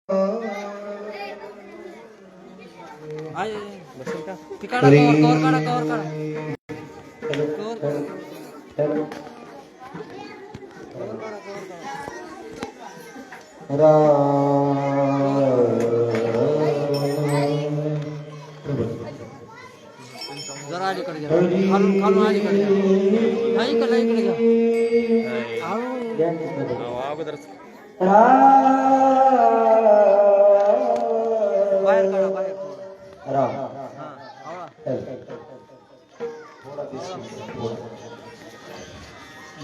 जरा अलीकडे घ्या, खालून खालून अलीकडे घ्या, इकडे इकडे घ्या. बाहेर काढा, बाहेर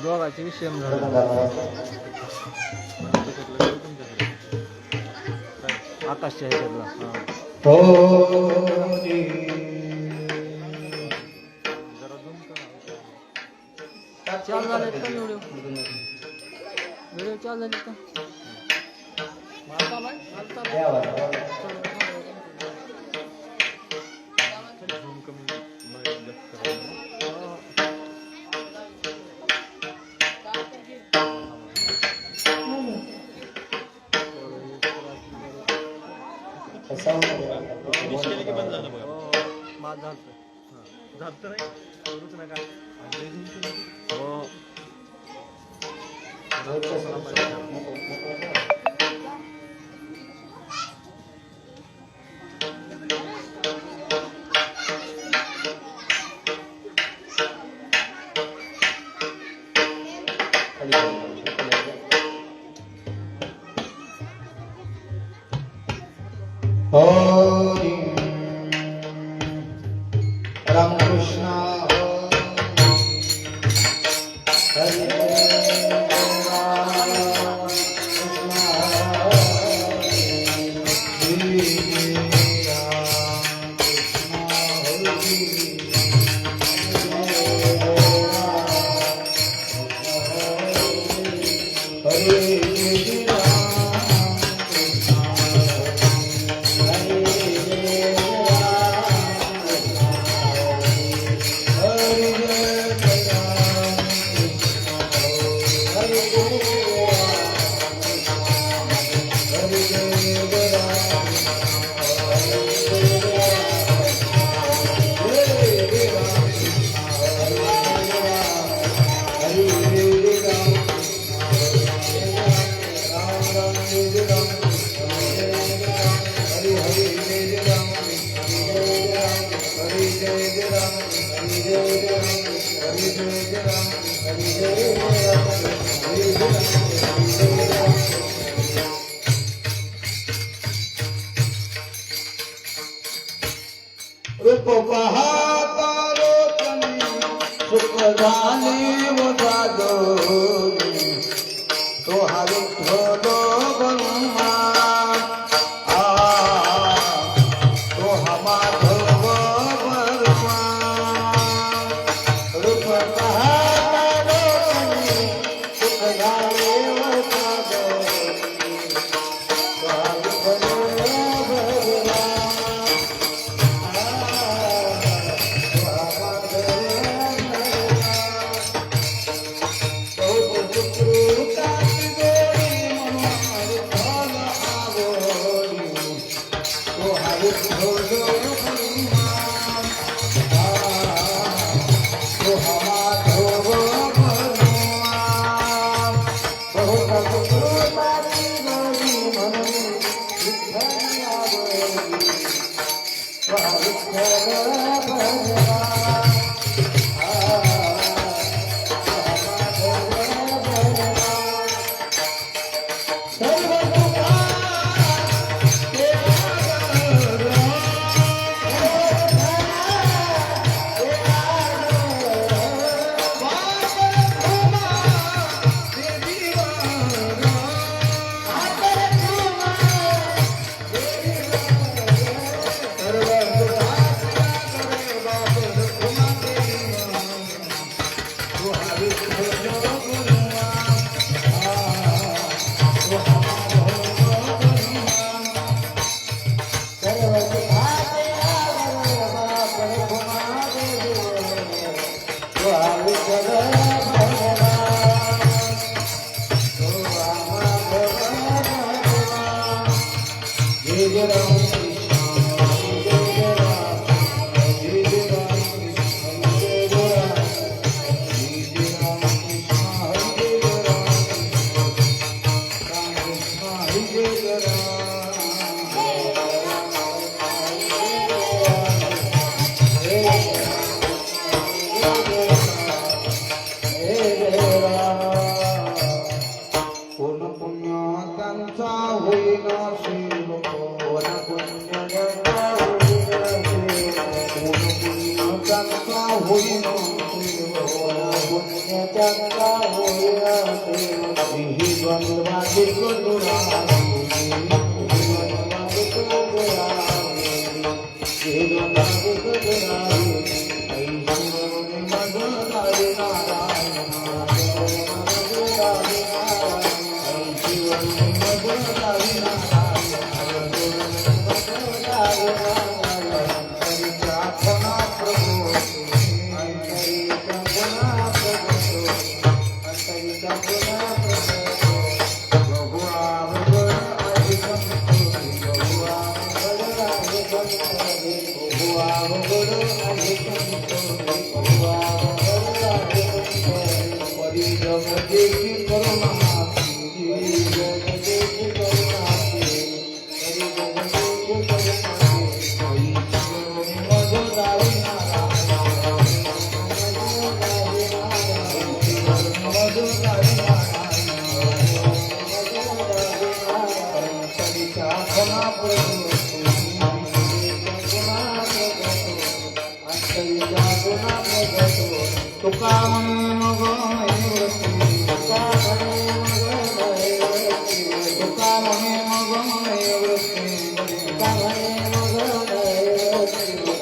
दोघांचे विषय आकाशच्या ह्याच्यातला चाल झाले का व्हिडिओ चाल झाले का रामकृष्ण रूप पाहता सुख झाले व जागोनी तो हरी ठोलो ब्रह्मा तो हमा धर्म वर्मा रूप पाहता सुख झाले व जागोनी तो हरी जय जय राम कृष्ण जय जय राम जय जय राम कृष्ण जय जय राम जय जय राम कृष्ण जय जय राम कृष्ण जय जय राम कोण पुण्य त्यांचा होईना शिव कोण पुण्य त्यांचा होईना शिव कोण पुण्य त्यांचा होईना शिव कोण पुण्य त्यांचा होईना शिव ही द्वंद्वाची कडुरावी ही द्वंद्वाची कडुरावी ऐश्वर्य मधुरावी नारायण तुका म्हणे मग तुका म्हणे मग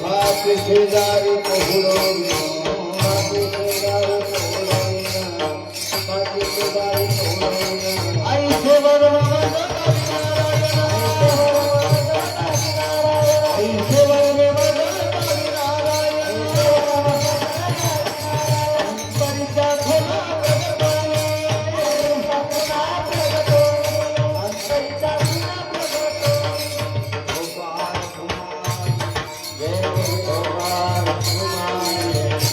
हाती शेजारी आईचे बरोबर जय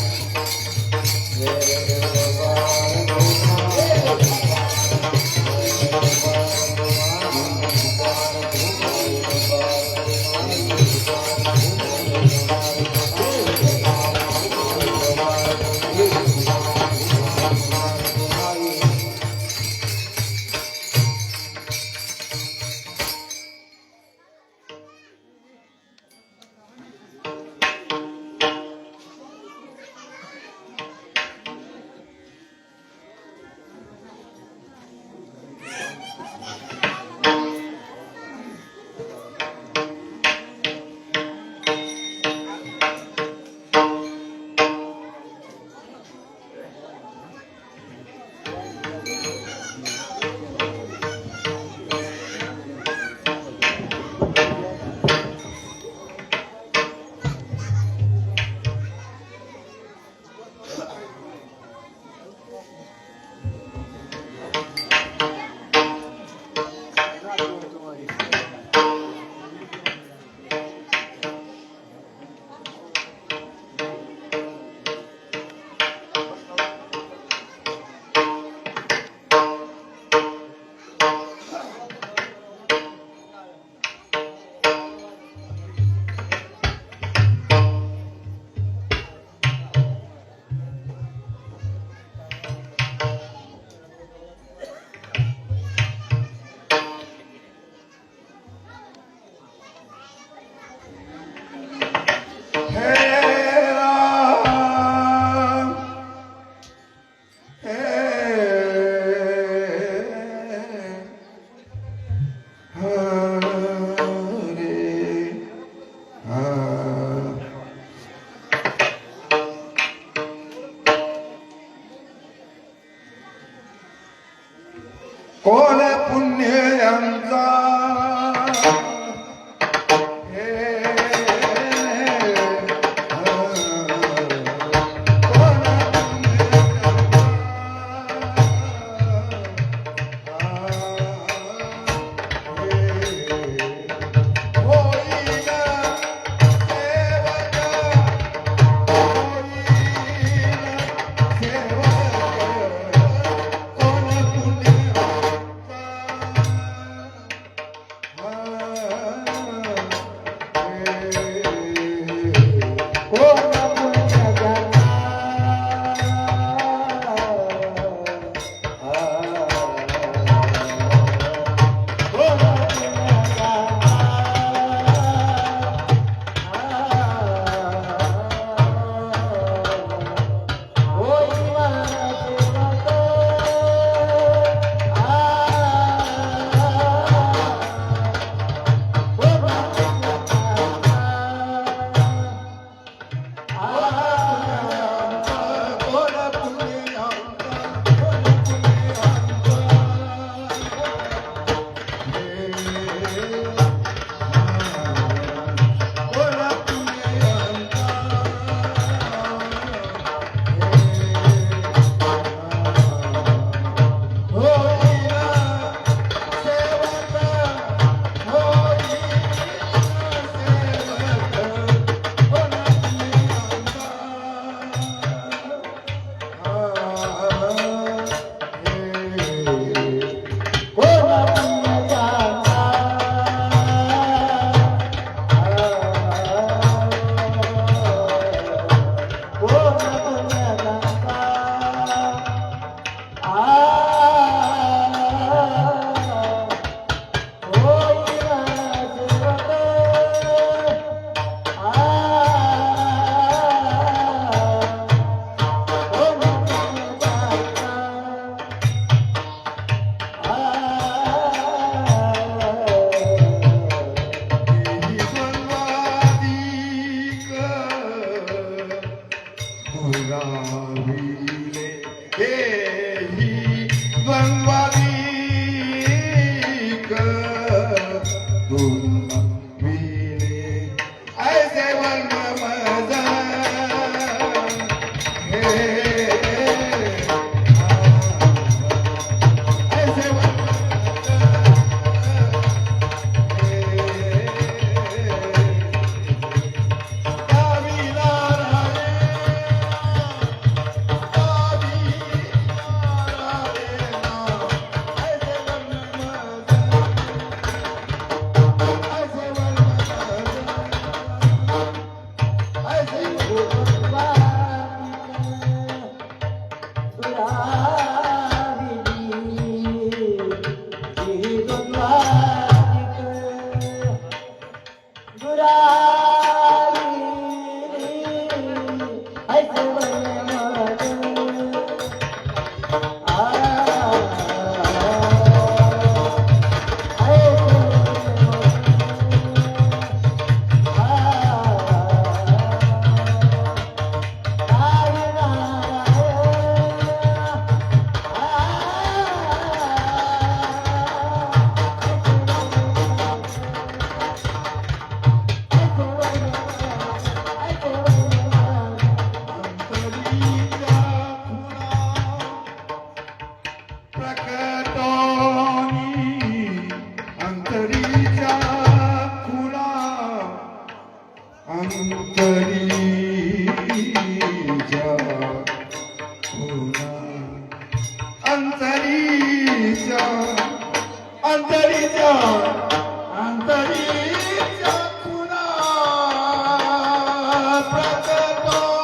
तुला विले ऐसे वर्ण मजा हे ऐसे वर्ण अंतरीच्या अंतरीच्या अंतरीच्या खुणा प्रकटोनी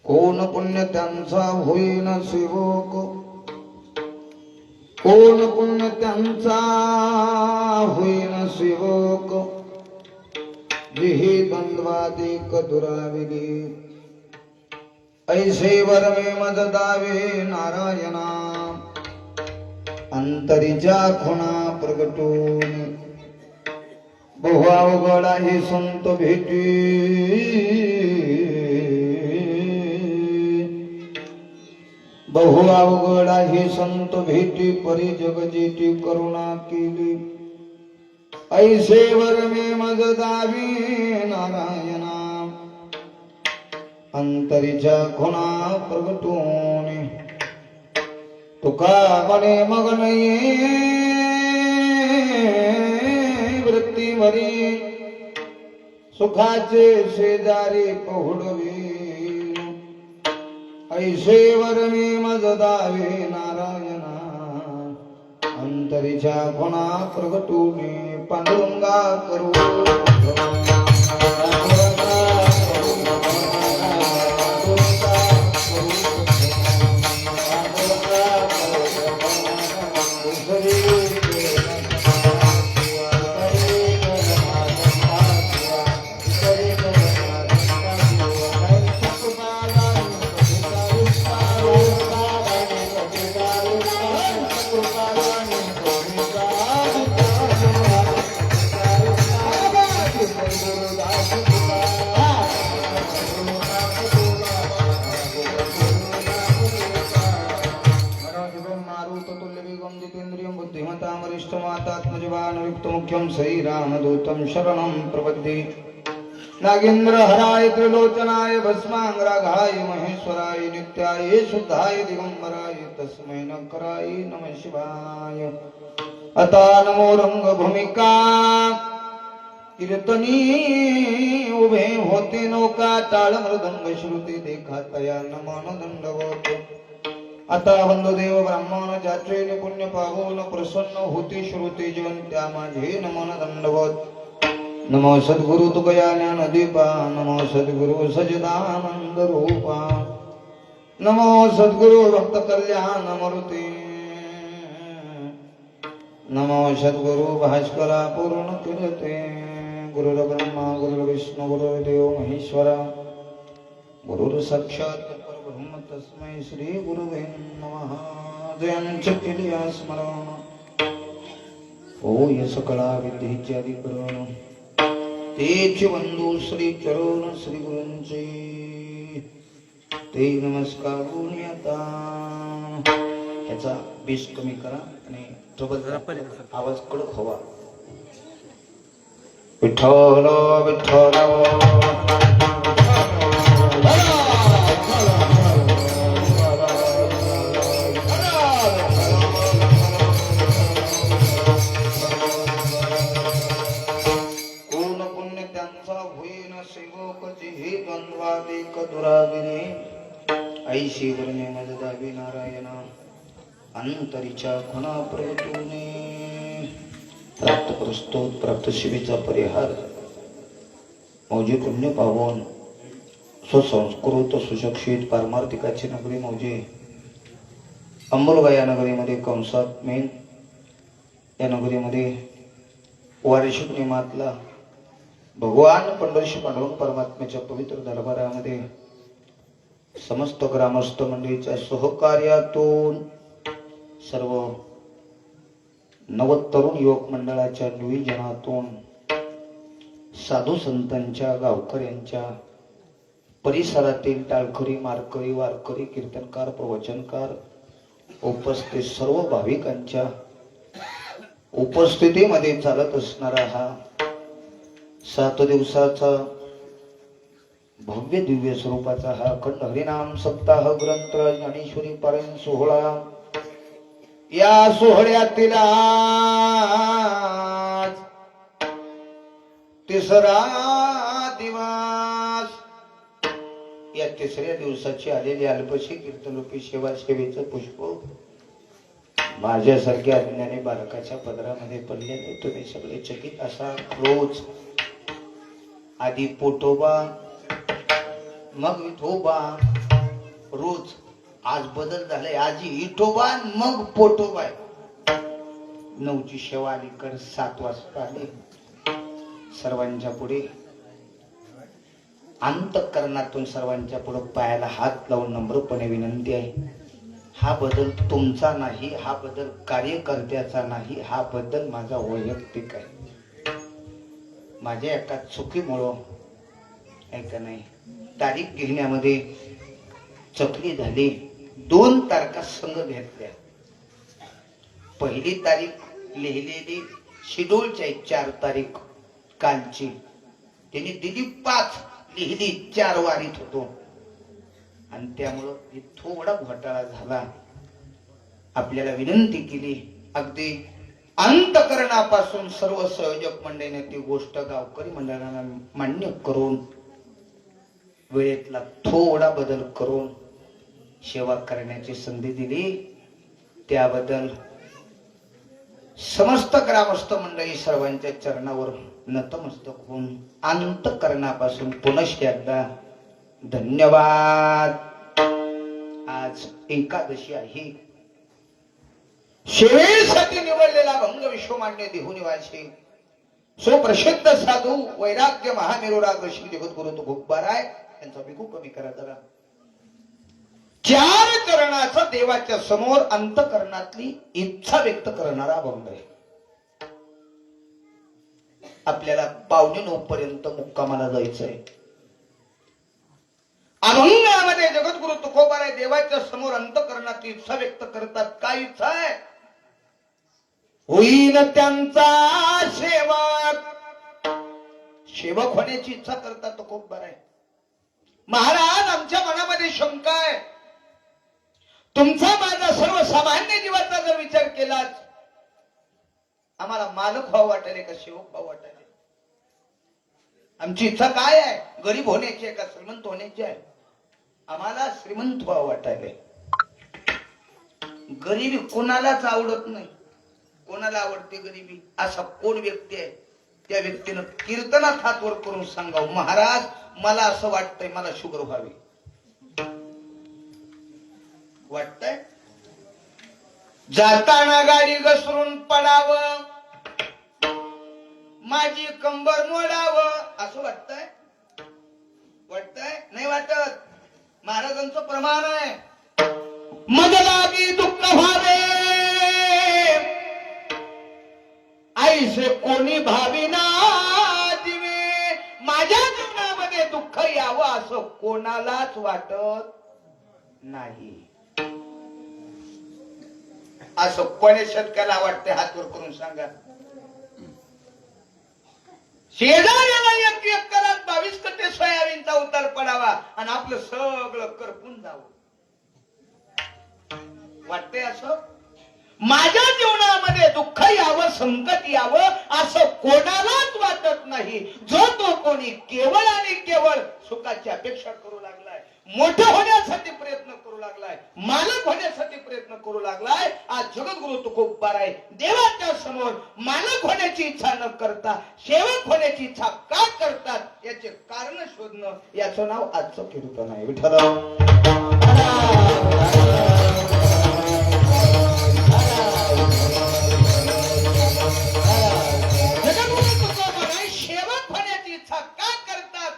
कोण पुण्य त्यांचा होईन सेवक कोण पुण्य त्यांचा होईन सेवक जिही द्वंद्वादिक दुराविली ऐसे वरमे मज दावे नारायणा अंतरीच्या खुणा प्रगटून बहु अवघडा ही संत भेटी बहु अवघडा ही संत भेटी परी जगजेटी करुणा केली ऐसे वरमे मज दावी नारायणा अंतरीच्या खुणा प्रगटून तुका म्हणे मग नाही वृत्तीवरी सुखाचे शेजारी पहुडवी ऐसे वरमे मज दावे नारायणा अंतरीच्या खुणा प्रगटूने पांडुरंगा करू मुख्यम श्रीरामदूतं शरणं प्रपद्ये नागेंद्र हराय त्रिलोचनाय भस्मांगरागाय महेश्वराय नित्याय शुद्धाय दिगंबराय तस्मै नकराय नमः शिवाय अता नमो रंगभूमिका कीर्तनी उभे होते नौका टाळ मृदंग श्रुती देखा तया नमन दंडवत आता वंददेव ब्राह्मण जात्रेने पुण्य पावून प्रसन्न होती श्रुती जीवन त्या माझे नमन दंडवत नमो सद्गुरु तुकया ज्ञानदीपा नमो सद्गुरु सजदानंद रूपा नमो सद्गुरु भक्त कल्याण मूर्ती नमो सद्गुरु भास्करा पूर्ण कीर्ते गुरुर ब्रह्मा गुरुर विष्णु गुरुर्देव महेश्वरा गुरुर साक्षात् परब्रह्म तस्मै श्री गुरुवे नमः जयंच केलिया स्मरण होय सकळा विद्येचे अधिकरण तेच बंधू श्री चरण श्री गुरूंचे ते नमस्कार गुणियता याचा बेस कमी करा आणि ट्रबल आवाज कडक हवा विठ्ठल विठ्ठल ऐशी वर्णे मज दावी नारायणा अंतरीच्या खुणा प्रगटूने प्राप्त प्रस्तोत प्राप्त शिवेचा परिहार मौजे पुण्य पावन सुसंस्कृत सुशिक्षित पारमार्थिकाची नगरी मौजे अंबुलगा या नगरीमध्ये कंसात मेन या नगरीमध्ये वार्षिक नियमातला भगवान पंढरीशी पांडुरंग परमात्म्याच्या पवित्र दरबारामध्ये समस्त ग्रामस्थ मंडळीच्या सहकार्यातून सर्व नवतरुण युवक मंडळाच्या नियोजनातून साधू संतांच्या गावकऱ्यांच्या परिसरातील टाळकरी मारकरी वारकरी कीर्तनकार प्रवचनकार उपस्थित सर्व भाविकांच्या उपस्थितीमध्ये चालत असणारा हा 7 दिवसाचा भव्य दिव्य स्वरूपाचा हा अखंड हरिनाम सप्ताह ग्रंथ ज्ञानेश्वरी पारायण सोहळा, या सोहळ्यातील आज तिसरा दिवस. या तिसऱ्या दिवसाची आलेली अल्पशी कीर्तनरूपी सेवा सेवेचं पुष्प माझ्यासारख्या अज्ञानी बालकाच्या पदरामध्ये पडलेले. तुम्ही सगळे चकित असा. रोज आधी पोटोबा मग विठोबा, रोज. आज बदल झालाय, आजी विठोबा मग पोटोबा. 9ची सेवा अलीकडे 7 वाजता आले. सर्वांच्या पुढे अंतःकरणातून सर्वांच्या पुढे पायाला हात लावून नम्रपणे विनंती आहे. हा बदल तुमचा नाही, हा बदल कार्यकर्त्याचा नाही, हा बदल माझा वैयक्तिक आहे. माझ्या एका चुकीमुळं ऐका नाही तारीख घेण्यामध्ये चकली झाली. 2 तारखा संघ घेतल्या. पहिली तारीख लिहिलेली शेड्यूलची 4 तारीख कालची, त्यांनी दिली 5, लिहिली 4 वारीत होतो. आणि त्यामुळं थोडा घोटाळा झाला. आपल्याला विनंती केली अगदी अंतःकरणापासून सर्व संयोजक मंडळीने ती गोष्ट गावकरी मंडळांना मान्य करून वेळेतला थोडा बदल करून सेवा करण्याची संधी दिली. त्याबद्दल समस्त ग्रामस्थ मंडळी सर्वांच्या चरणावर नतमस्तक होऊन अंतःकरणापासून पुनश्च एकदा धन्यवाद. आज एकादशी आहे. सेवेसाठी निवडलेला भंग विश्वमान्य देहुनिवासी सुप्रसिद्ध साधू वैराग्य महामेरुराग श्री जगद्गुरु तुकोबाराय यांचा बिकू कमी करा जरा. 4 चरणाचा देवाच्या समोर अंतःकरणातली इच्छा व्यक्त करणारा भंग आहे. आपल्याला 8:45 पर्यंत मुक्कामाला जायचंय. अभंगामध्ये जगद्गुरु तुकोबाराय देवाच्या समोर अंतःकरणातली इच्छा व्यक्त करतात. काय इच्छा आहे? होईल त्यांचा सेवक. सेवक होण्याची इच्छा करतात तुकोबाराय. महाराज, आमच्या मनामध्ये शंका आहे. तुमचा माझा सर्वसामान्य जीवाचा जर विचार केलात, आम्हाला मालक व्हावं वाटेल का सेवक व्हावं वाटेल? आमची इच्छा काय आहे? गरीब होण्याची आहे का श्रीमंत होण्याची आहे? आम्हाला श्रीमंत व्हावं वाटायले. गरीबी कोणालाच आवडत नाही. कोणाला आवडते गरीबी? असा कोण व्यक्ती आहे त्या व्यक्तीनं कीर्तनात हात वर करून सांगावं, महाराज मला असं वाटतंय मला शुगर व्हावी. वाटतंय? जाताना गाडी घसरून पडावं, माझी कंबर मोडावं असं वाटतंय? वाटतंय? नाही वाटत. महाराजांचं प्रमाण आहे, मग लागी दुःख व्हावे ऐसे कोणी भाविना दिवे. माझ्या जीवनामध्ये दुःख यावं असं कोणालाच वाटत नाही. असं कोणी शतकाला वाटते? हात वर करून सांगा. शेजाऱ्याला 1 एकरात 22 कट्टे सोयाबीनचा उतार पडावा आणि आपलं सगळं करपून जावं. वाटते असं? माझ्या जीवनामध्ये दुःख यावं, संकट यावं असं कोणालाच वाटत नाही. जो तो कोणी केवळ आणि केवळ सुखाची अपेक्षा करू लागलाय, मोठं होण्यासाठी प्रयत्न करू लागलाय, मालक होण्यासाठी प्रयत्न करू लागलाय. आज जगद्गुरु तुकोबाराय देवाच्या समोर मालक होण्याची इच्छा न करता सेवक होण्याची इच्छा का करतात याचे कारण शोधणं, याचं नाव आजचं कीर्तन आहे. विठ्ठल सेवक होण्याची इच्छा का करतात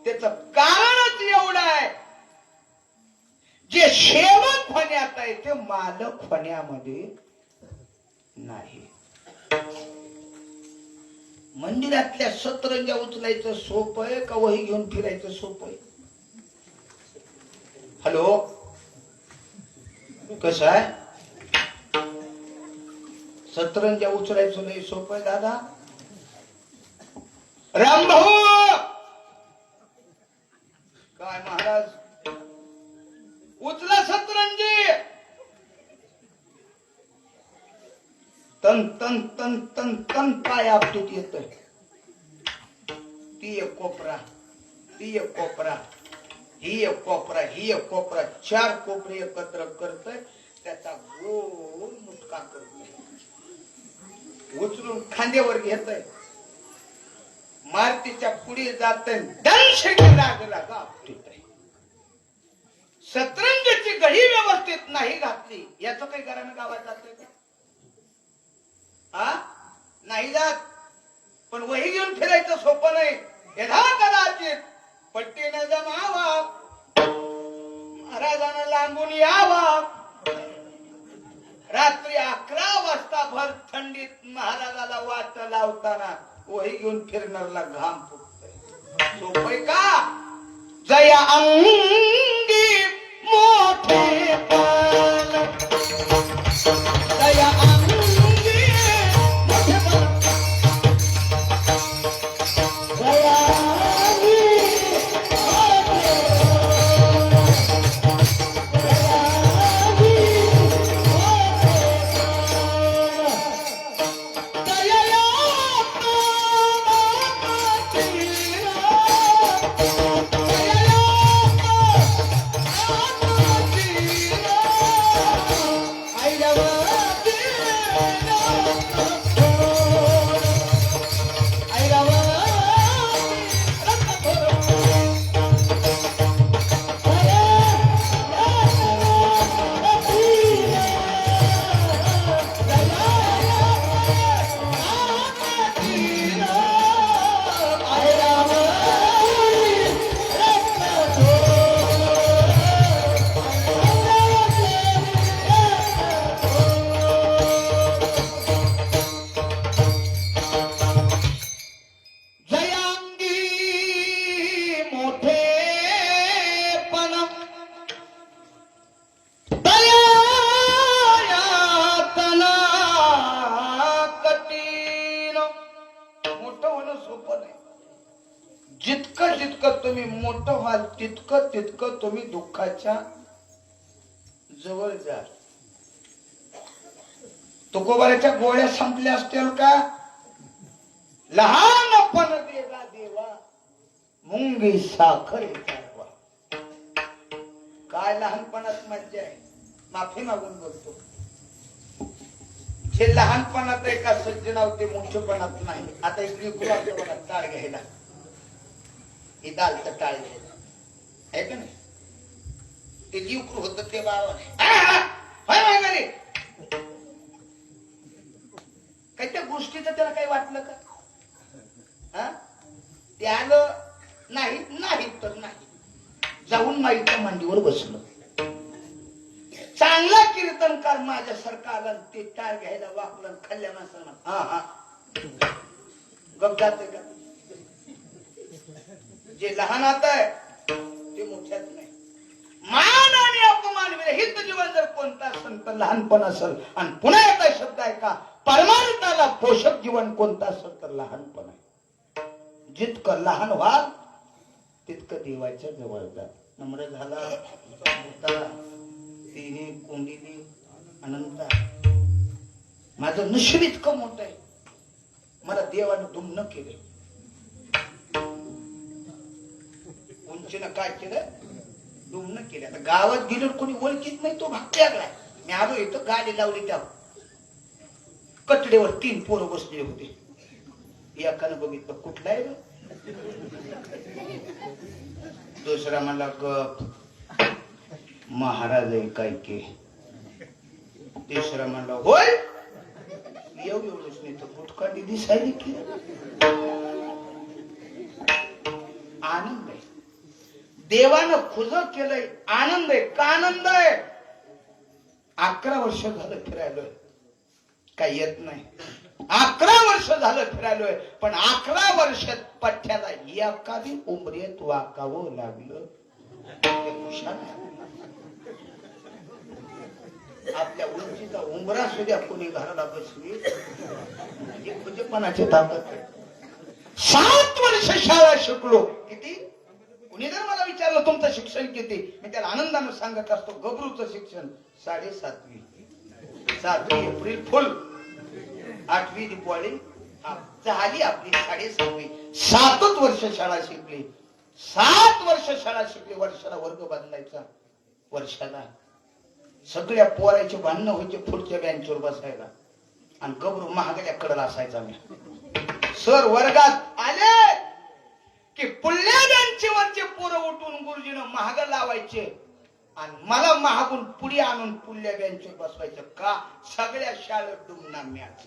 त्याचं कारणच एवढं आहे, जे सेवक होण्यात आहे ते मालक होण्यामध्ये नाही. मंदिरातल्या सतरंज्या उचलायचं सोपं आहे का वही घेऊन फिरायचं सोपं आहे? हॅलो, कसं आहे? सतरंज्या उचलायचं लय सोपं आहे दादा? रामभाऊ काय महाराज उचला सतरंजी तन तन तन तन तन पाय आपटून येतोय ती एक कोपरा ती एक कोपरा ही एक कोपरा ही एक कोपरा चार कोपरे एकत्र करतोय त्याचा गोल मुटका करतोय उचलून खांद्यावर घेतोय मारुतीच्या पुढे जातोय दंशेने लागला आपटतोय सतरंजीची घडी व्यवस्थित नाही घातली याचं काही कारण गावात जातोय का हा नाही जात पण वही घेऊन फिरायचं सोपं नाही यथा कदाचित पट्टीने जमावा महाराजांना लांबून यावा रात्री 11 वाजता भर थंडीत महाराजाला वाट लावताना वही घेऊन फिरणारला घाम फुटतोय सोपय का जया अंगी मोठे पाल जया तितकं तुम्ही दुःखाच्या जवळ जा तुकोबाराच्या गोळ्या संपल्या असतील का लहानपण देगा देवा मुंगी साखर चारवा काय लहानपणात मज्जा आहे माफी मागून बोलतो जे लहानपणात एका सज्जनावते मोठेपणात नाही आता इकडे गुलाब बघा टाळ घ्यायला ही दाल तर टाळ घ्यायला आहे का नाही ते जीवकृ होत ते बाबाने काही त्या गोष्टीचं त्याला काही वाटलं का ते आलं नाही नाही तर नाही जाऊन माईच्या मांडीवर बसलं चांगला कीर्तनकार माझ्यासारखा आला ते टाळ घ्यायला वापलं खाल्ल्या माणसाला हा हा गप जाते का जे लहान आता आहे ते मोठ्यात नाही मान आणि अपमान विरहित जीवन जर कोणता असेल तर लहानपण असेल आणि पुन्हा एकदा शब्द आहे का परमार्थाला पोषक जीवन कोणता असेल तर लहानपण आहे जितकं लहान व्हाल तितकं देवाच्या जवळ जा नम्र झाला होता तिने कोंडीने अनंता माझं नशीब इतकं मोठं आहे मला देवानं दुम्न केलं उंचीनं काय केलं दुम्न केलं आता गावात गेलो कोणी ओळखीत नाही तो भाग लागलाय मी आलो इथं गाडी लावली त्या कटडेवर 3 पोरं बसले होते एकानं बघितलं कुठला आहे दुसरा मला गप महाराज आहे काय के तिसरा म्हणला होय एवढंच नाही तर गुटकाडी दिसायली की आनंद आहे देवानं खुज केलंय आनंद आहे का आनंद आहे 11 वर्ष झालं फिरायलोय काही येत नाही 11 वर्ष झालं फिरायलोय पण 11 वर्षात पठ्याला एखादी उमरेत वाकावं लागलं आपल्या उंचीचा उंबरा सुद्धा कोणी घराला बसली म्हणजे खुजेपणाची ताकद 7 वर्ष शाळा शिकलो. किती? कुणी जर मला विचारलं तुमचं शिक्षण किती, मी त्याला आनंदाने सांगत असतो गबरूचं शिक्षण 7.5वी. 7 एप्रिल फुल, 8वी दिवाळी झाली आपली 7.5वी. 7च वर्ष शाळा शिकली. 7 वर्ष शाळा शिकली. वर्षाला वर्ग बदलायचा. वर्षाला सगळ्या पोरायचे भांडणं व्हायचे पुढच्या बेंचवर बसायला आणि गबरू महागड्या कडला असायचा. मी सर वर्गात आले की पुढल्या बेंचवरचे पोरं उठून गुरुजीनं महाग लावायचे आणि मला महागून पुढे आणून पुढल्या बेंचवर बसवायचं. का? सगळ्या शाळेत डुमना मॅच.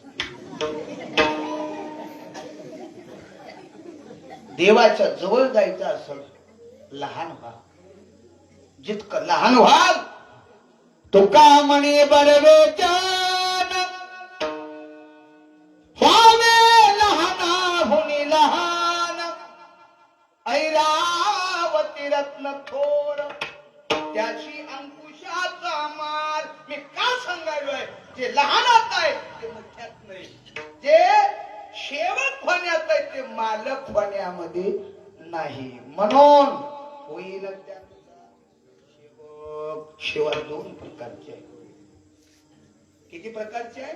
देवाच्या जवळ जायचं असेल लहान व्हा. जितकं लहान व्हाल तुका म्हणे बरवेचान व्हावे लहानाहुनी लहान. ऐरावती रत्न थोर त्याची अंकुशाचा मार. मी का सांगायलोय? जे लहानात आहे ते मोठ्यात नाही, जे शेवट होण्यात आहे ते मालक होण्यामध्ये नाही. म्हणून होईल शेवट 2 प्रकारचे आहे. किती प्रकारचे आहे?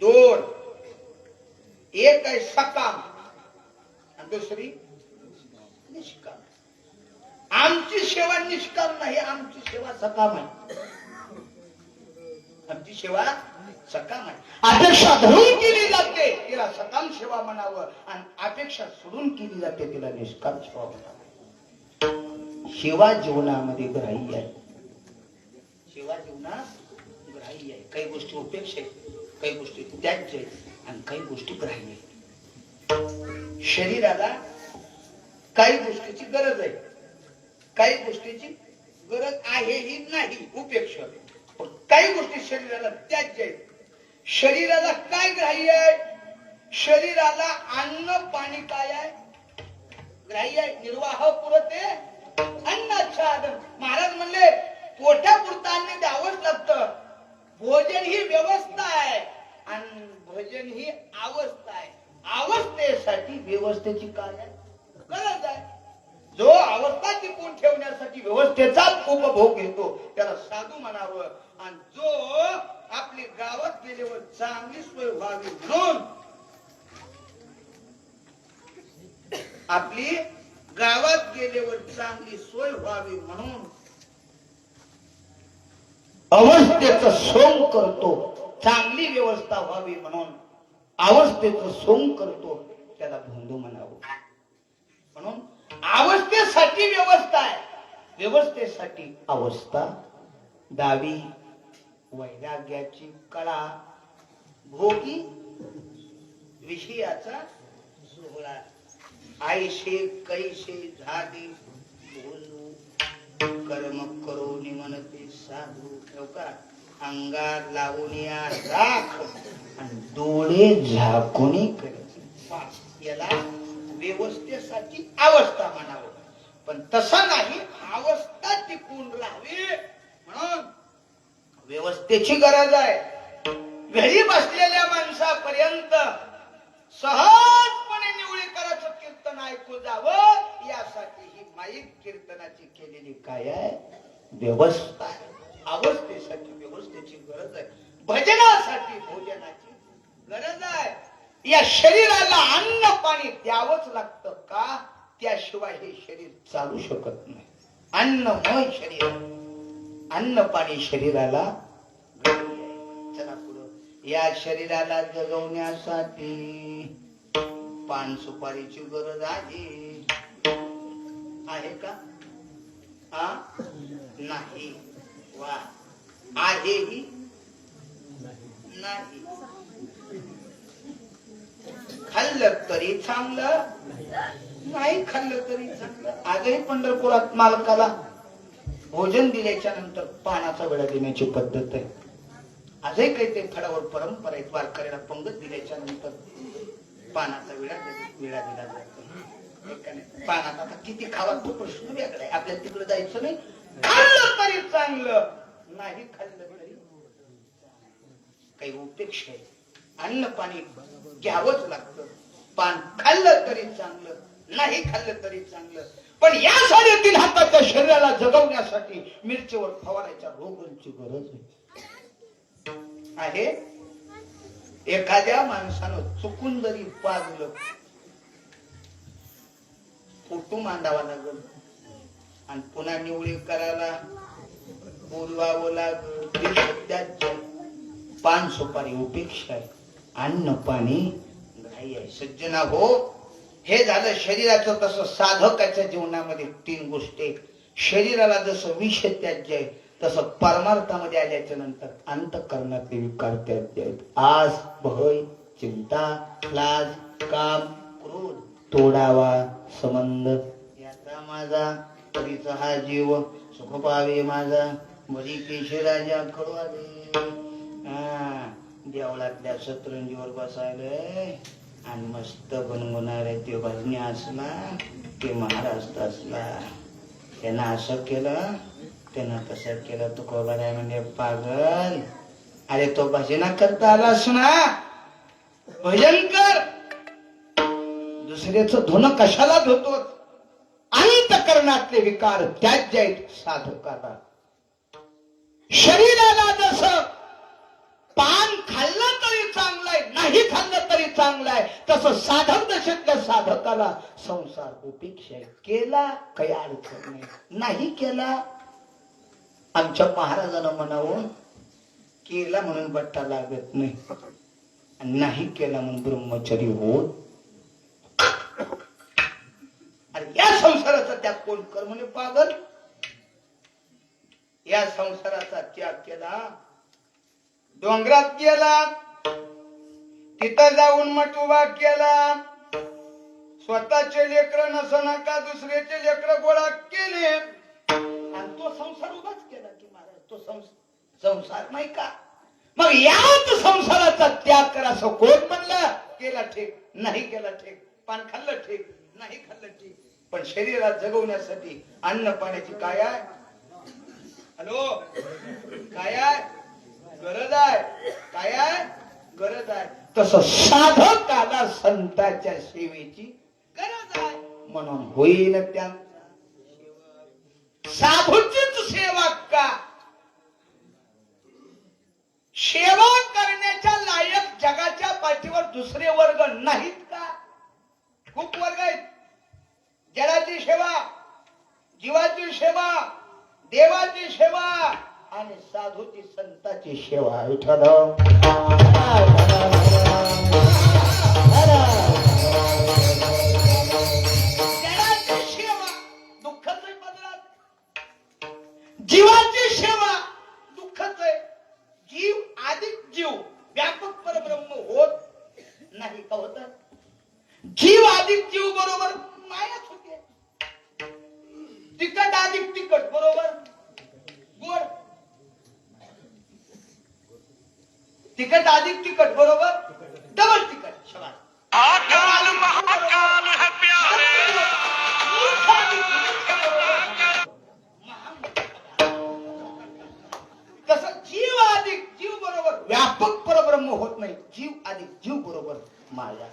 2. एक आहे सकाम आणि दुसरी निष्काम. आमची सेवा निष्काम नाही, आमची सेवा सकाम आहे. आमची सेवा सकाम आहे. अपेक्षा धरून केली जाते तिला सकाम सेवा म्हणावं आणि अपेक्षा सोडून केली जाते तिला निष्काम सेवा म्हणावं. सेवा जीवनामध्ये ग्राह्य आहे. सेवा जीवनात ग्राह्य आहे. काही गोष्टी उपेक्षा आहेत, काही गोष्टी त्याज्य आहेत आणि काही गोष्टी ग्राह्य आहेत. शरीराला काही गोष्टीची गरज आहे, काही गोष्टीची गरज आहे ही नाही, उपेक्षा. पण काही गोष्टी शरीराला त्याज्य आहेत. शरीराला काय ग्राह्य आहे? शरीराला अन्न पाणी काय आहे? ग्राह्य आहे. निर्वाह पुरते अन्नाच्छादन. महाराज म्हणले पोटापुरतं अन्न द्यावंच लागतं. भोजन ही व्यवस्था आहे आणि भजन ही अवस्था आहे. अवस्थेसाठी व्यवस्थेची काय आहे? गरज आहे. जो अवस्था टिकून ठेवण्यासाठी व्यवस्थेचाच उपभोग घेतो त्याला साधू म्हणावं. आणि जो आपली गावात गेल्यावर चांगली सोय व्हावी म्हणून, आपली गावात गेल्यावर चांगली सोय व्हावी म्हणून अवस्थेचं सोंग करतो. चांगली व्यवस्था व्हावी म्हणून अवस्थेचं सोंग करतो त्याला भोंदू म्हणावं. म्हणून अवस्थेसाठी व्यवस्था आहे, व्यवस्थेसाठी अवस्था. दावी वैराग्याची कळा, भोगी विषयाचा सोहळा. आईशे कैसे झाली बोलू कर्म करो निमनते साधू. का अंगार लावून या राख आणि डोळे झाकुनी करे. याला व्यवस्थेसाठी अवस्था म्हणावं. पण तसं नाही, अवस्था टिकून राहावी म्हणून व्यवस्थेची गरज आहे. घरी बसलेल्या माणसापर्यंत सहजपणे निवळीकराचं कीर्तन ऐकू जावं यासाठी ही माईक कीर्तनाची केलेली काय आहे? व्यवस्था आहे. अवस्थेसाठी व्यवस्थेची गरज आहे. भजनासाठी भोजनाची गरज आहे. या शरीराला अन्न पाणी द्यावंच लागतं. का? त्याशिवाय हे शरीर चालू शकत नाही. अन्नमय शरीर, अन्न पाणी शरीराला. चला पुढं. या शरीराला जगवण्यासाठी पान सुपारीची गरज आहे. आहे का? नाही. वा. आहेही नाही. खाल्लं तरी चांगलं, नाही खाल्लं तरी चांगलं. आजही पंढरपुरात मालकाला भोजन दिल्याच्या नंतर पानाचा विडा देण्याची पद्धत आहे. आजही काही ते फळावर परंपरा आहेत. वारकऱ्याला पंगत दिल्याच्या नंतर पानाचा विडा दिला जातो. पानात आता किती खावा तो प्रश्न वेगळा आहे. आपल्याला तिकडे जायचं नाही. खाल्लं तरी चांगलं, नाही खाल्लं तरी काही उपेक्षा आहे. अन्न पाणी घ्यावंच लागतं. पान खाल्लं तरी चांगलं, नाही खाल्लं तरी चांगलं, पण या 3.5 हाताच्या शरीराला जगवण्यासाठी मिरचीवर फवारायच्या रोगांची गरज आहे. एखाद्या माणसानं चुकून जरी पाजलं, फोटो मांडावा लागल आणि पुन्हा निवडी करायला बोलवावं लागल. पान सुपारी उपेक्षा आहे, अन्न पाणी घाई आहे. सज्जना हो, हे झालं शरीराचं. तसं साधकाच्या जीवनामध्ये 3 गोष्टी. शरीराला जसं विष त्याज्य आहे, तसं परमार्थामध्ये आल्याच्या नंतर अंतःकरणातले विकार त्याज्य आहेत. आस, भय, चिंता, लाज, काम, क्रोध, तोडावा संबंध. याचा माझा परीचा हा जीव सुख पावे माझा, बरी केशराजा खडवावे. देवळातल्या शत्रुंजीवर बसायलंय आणि मस्त गुणगुणारे ते भजनी असला, ते महाराज असला. त्यानं असं केलं, त्यानं तसं केलं. तू कोबराय म्हणजे पागल. अरे तो भजना करता आलास ना, भजन कर. दुसऱ्याच धुन कशाला धुतो? अंतःकरणातले विकार त्याज्य आहेत साधकाला. शरीराला जसं पान खाल्लं तरी चांगलं आहे, नाही खाल्लं तरी चांगलं आहे, तसं साधक दशेतल्या साधकाला संसार उपेक्षा आहे. केला काही अडचण नाही, नाही केला. आमच्या महाराजांना म्हणावं, केला म्हणून बट्टा लागत नाही, नाही केला म्हणून ब्रह्मचरी होत. आणि या संसाराचा त्याग कोण कर म्हणे पागल. या संसाराचा त्याग केला, डोंगरात गेला, तिथं जाऊन मठ उभा केला. स्वतःचे लेकरं नसना का दुसऱ्याचे लेकरं गोळा केले आणि तो संसार उभाच केला की महाराज. तो संसार नाही का? मग याच संसाराचा त्याग करा असं कोण म्हणलं? केला ठीक, नाही केला ठीक. पान खाल्लं ठीक, नाही खाल्लं ठीक, पण शरीराला जगवण्यासाठी अन्न पाण्याची काय आहे? हॅलो, काय आहे? गरज आहे. काय आहे? गरज आहे. तसं साधकाला संतांच्या सेवेची गरज आहे. म्हणून होईल त्या साधूचीच सेवा का? सेवा करण्याच्या लायक जगाच्या पाठीवर दुसरे वर्ग नाहीत का? खूप वर्ग आहेत. जगाची सेवा, जीवाची सेवा, देवाची सेवा आणि साधूची संताची सेवा. विठ्ठल जगाची सेवा दुःखच आहे पदरात, जीवाची सेवा दुःखच आहे. जीव अधिक जीव व्यापक परब्रह्म होत नाही का? होत जीव अधिक जीव बरोबर मायाच होते. तिखट अधिक तिखट बरोबर गोड, तिखट अधिक तिखट बरोबर डबल तिखट. शबाश. अकाल महाकाल है प्यारे. तसं जीव अधिक जीव बरोबर व्यापक परब्रह्म होत नाही. जीव अधिक जीव बरोबर माया.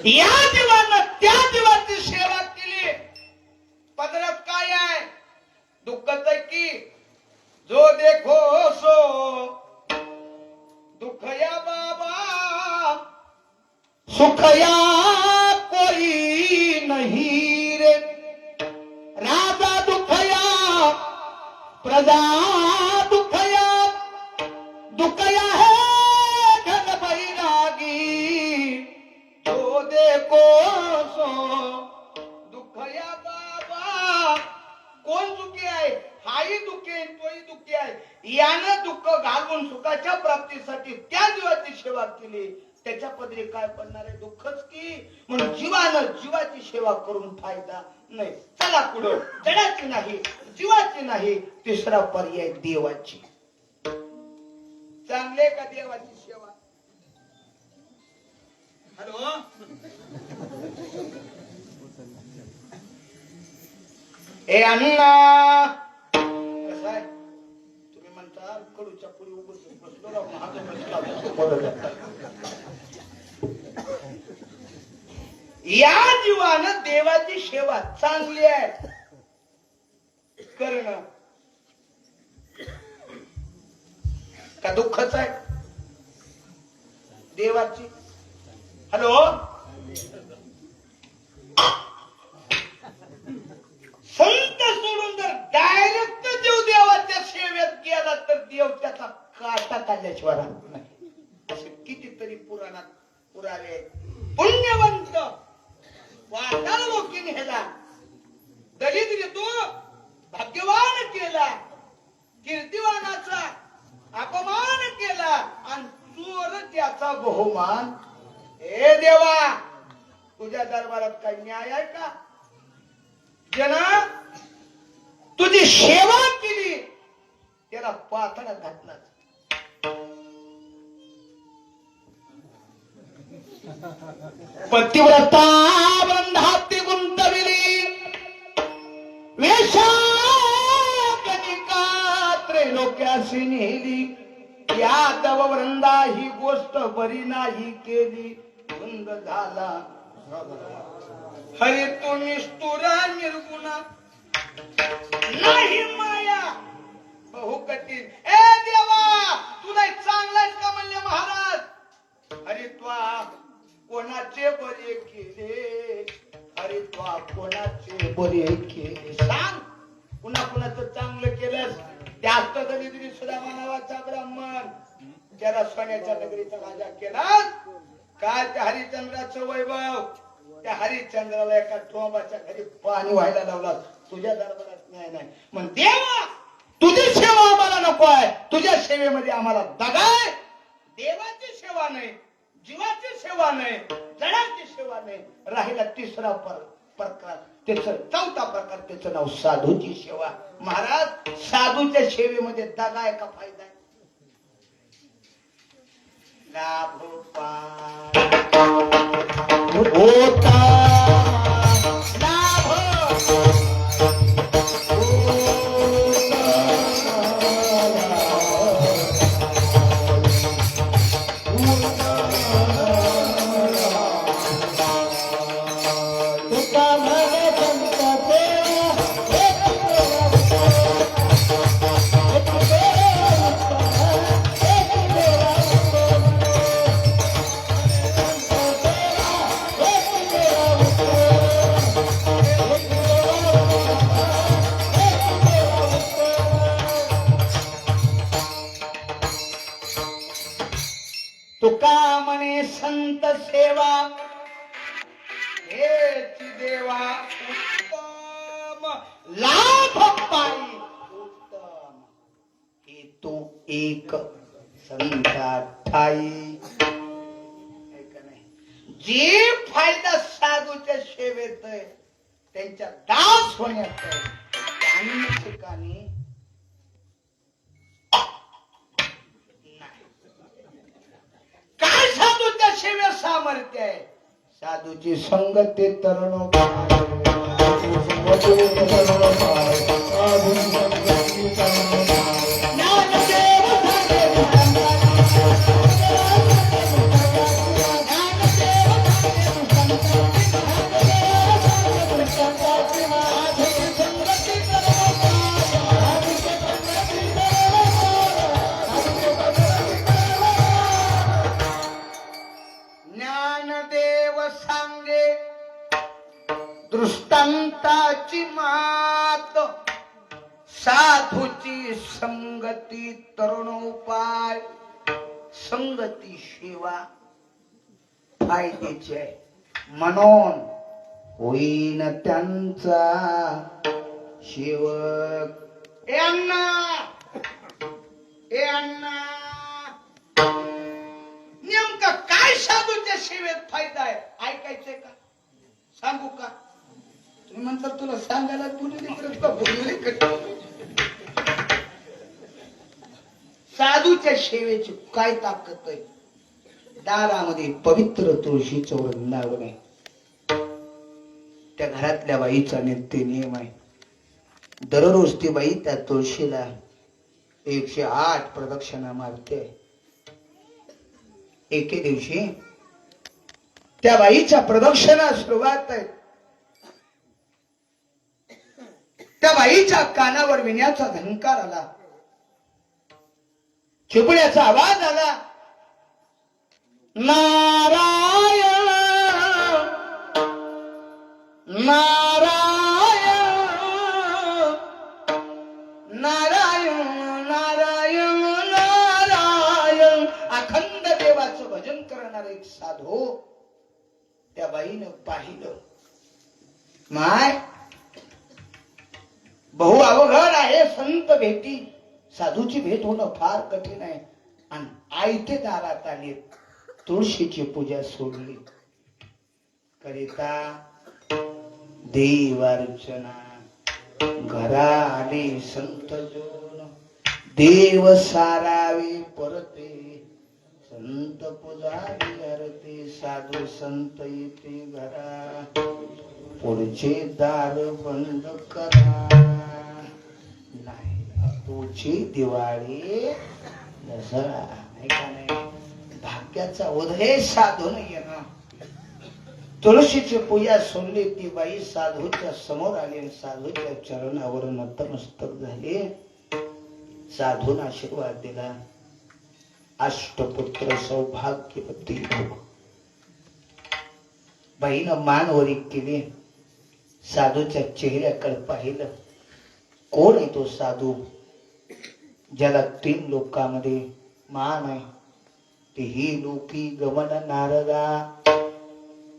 या जीवानं त्या जीवाची सेवा केली. पदरात काय आहे? दुःखच आहे की जो देखो सो दुःख या बाबा, सुख या कोई नहीं रे. राजा दुःख या, प्रजा दुःख या, दुःख या है घन बैरागी. जो देखो सो दुःख या बाबा. कोण दुःखी आहे? हाही दुःखी आहे, तोही दुःखी आहे. यानं दुःख घालवून सुखाच्या प्राप्तीसाठी त्या जीवाची सेवा केली. त्याच्या पदरी काय पडणार आहे? दुःखच की. म्हणून जीवानं जीवाची सेवा करून फायदा नाही. चला पुढं. जगाची नाही, जीवाची नाही, तिसरा पर्याय देवाची. चांगले का देवाची सेवा? हॅलो, ए अण्णा, कसं आहे? लाल कडूच्या पुढे उभं बसलो राव, महाग बसला. या जीवानं देवाची सेवा चांगली आहे करणं का दुःखच आहे देवाची. हॅलो, संत सोडून जर डायरेक्ट देव देवाच्या सेवेत गेला तर देव त्याचा काटा काढल्याशिवाय राहत नाही. असे कितीतरी पुराणात पुरावे आहेत. पुण्यवंत वाटाल लोकीने ह्याला दलित तो भाग्यवान केला, कीर्तिवानाचा अपमान केला आणि चोर त्याचा बहुमान. हे देवा, तुझ्या दरबारात काही न्याय आहे का? ज्यानं तुझी सेवा केली त्याला पाथण्यात घातला. पतिव्रता बंधाती गुंतविली वेशा कनिका त्रैलोक्यासी नेली. यादव वृंदा ही गोष्ट बरी नाही केली. बंद झाला हरी तो निष्ठुरा निर्गुणा नाही माया बहु कठीण. ए देवा, तुला चांगलाच का म्हणले महाराज? हरी त्वा कोणाचे बरे केले, हरी त्वा कोणाचे बरे केले. सांग, कुणा कुणाचं चांगलं केलंस? त्यात दरिद्री सुदामा नावाचा ब्राह्मण त्याला सोन्याच्या नगरीचा राजा केलास. काय त्या हरिश्चंद्राचं वैभव, त्या हरिश्चंद्राला एका ठोंबाच्या घरी पाणी व्हायला लावला. तुझ्या दरबारात न्याय नाही. मग देवा, तुझी सेवा आम्हाला नको आहे. तुझ्या सेवेमध्ये आम्हाला दगा आहे. देवाची सेवा नाही, जीवाची सेवा नाही, जडाची सेवा नाही. राहिला तिसरा प्रकार, त्याचं चौथा प्रकार, त्याचं नाव साधूची सेवा. महाराज, साधूच्या सेवेमध्ये दगा आहे का फायदा आहे? लाभ होता लाभ तुका म्हणे संत सेवा हेच देवा उत्तम लाभ पायी. उत्तम हे तो एक संता ठाई. जे फायदा साधूच्या सेवेत आहे, त्यांच्या दास होण्यात आहे, त्या ठिकाणी काय साधूच्या सेवेत सामर्थ्य आहे? साधूची संगती तरुण ज्ञानदेव सांगे दृष्टांताची मात. साधूची संगती तरुण उपाय. संगती सेवा फायद्याची आहे, म्हणून होईन त्यांचा सेवक. ए अण्णा, ए अण्णा, नेमका काय साधूच्या सेवेत फायदा आहे? ऐकायचंय का? सांगू का? तुम्ही म्हणतात तुला सांगायला साधूच्या सेवेची काय ताकद आहे? दारामध्ये पवित्र तुळशीचं वृंदावन आहे. त्या घरातल्या बाईचा नित्य नियम आहे. दररोज ती बाई त्या तुळशीला 108 प्रदक्षिणा मारते. एके दिवशी त्या बाईच्या प्रदक्षिणा सुरुवात आहे. त्या बाईच्या कानावर विण्याचा झंकार आला, चिपळ्याचा आवाज आला. नारायण नारायण नारायण नारायण नारायण. अखंड देवाचं भजन करणारा एक साधू त्या बाईनं पाहिलं. माय बहु अवघड आहे संत भेटी. साधूची भेट होणं फार कठीण आहे. आणि आयते दारात आले, तुळशीची पूजा सोडली करिता देवार्चना. घरा आले संत जोन, देव सारावे परते. संत पुजारी हरते, साधू संत येते घरा. पुढचे दार बंद करा, नाही तुझी दिवाळी दसरा. ऐका नाही, भाग्याचा उदय साधून येणं. तुळशीची पूजा सोडली. ती बाई साधूच्या समोर आली आणि साधूच्या चरणावर नतमस्तक झाली. साधून आशीर्वाद दिला. अष्टपुत्र सौभाग्यवती हो. बाईनं मान वरी केली. साधूच्या चेहऱ्याकडे पाहिलं. कोण आहे तो साधू ज्याला 3 लोकांमध्ये मान आहे? तेही लोकी गमन नारदा,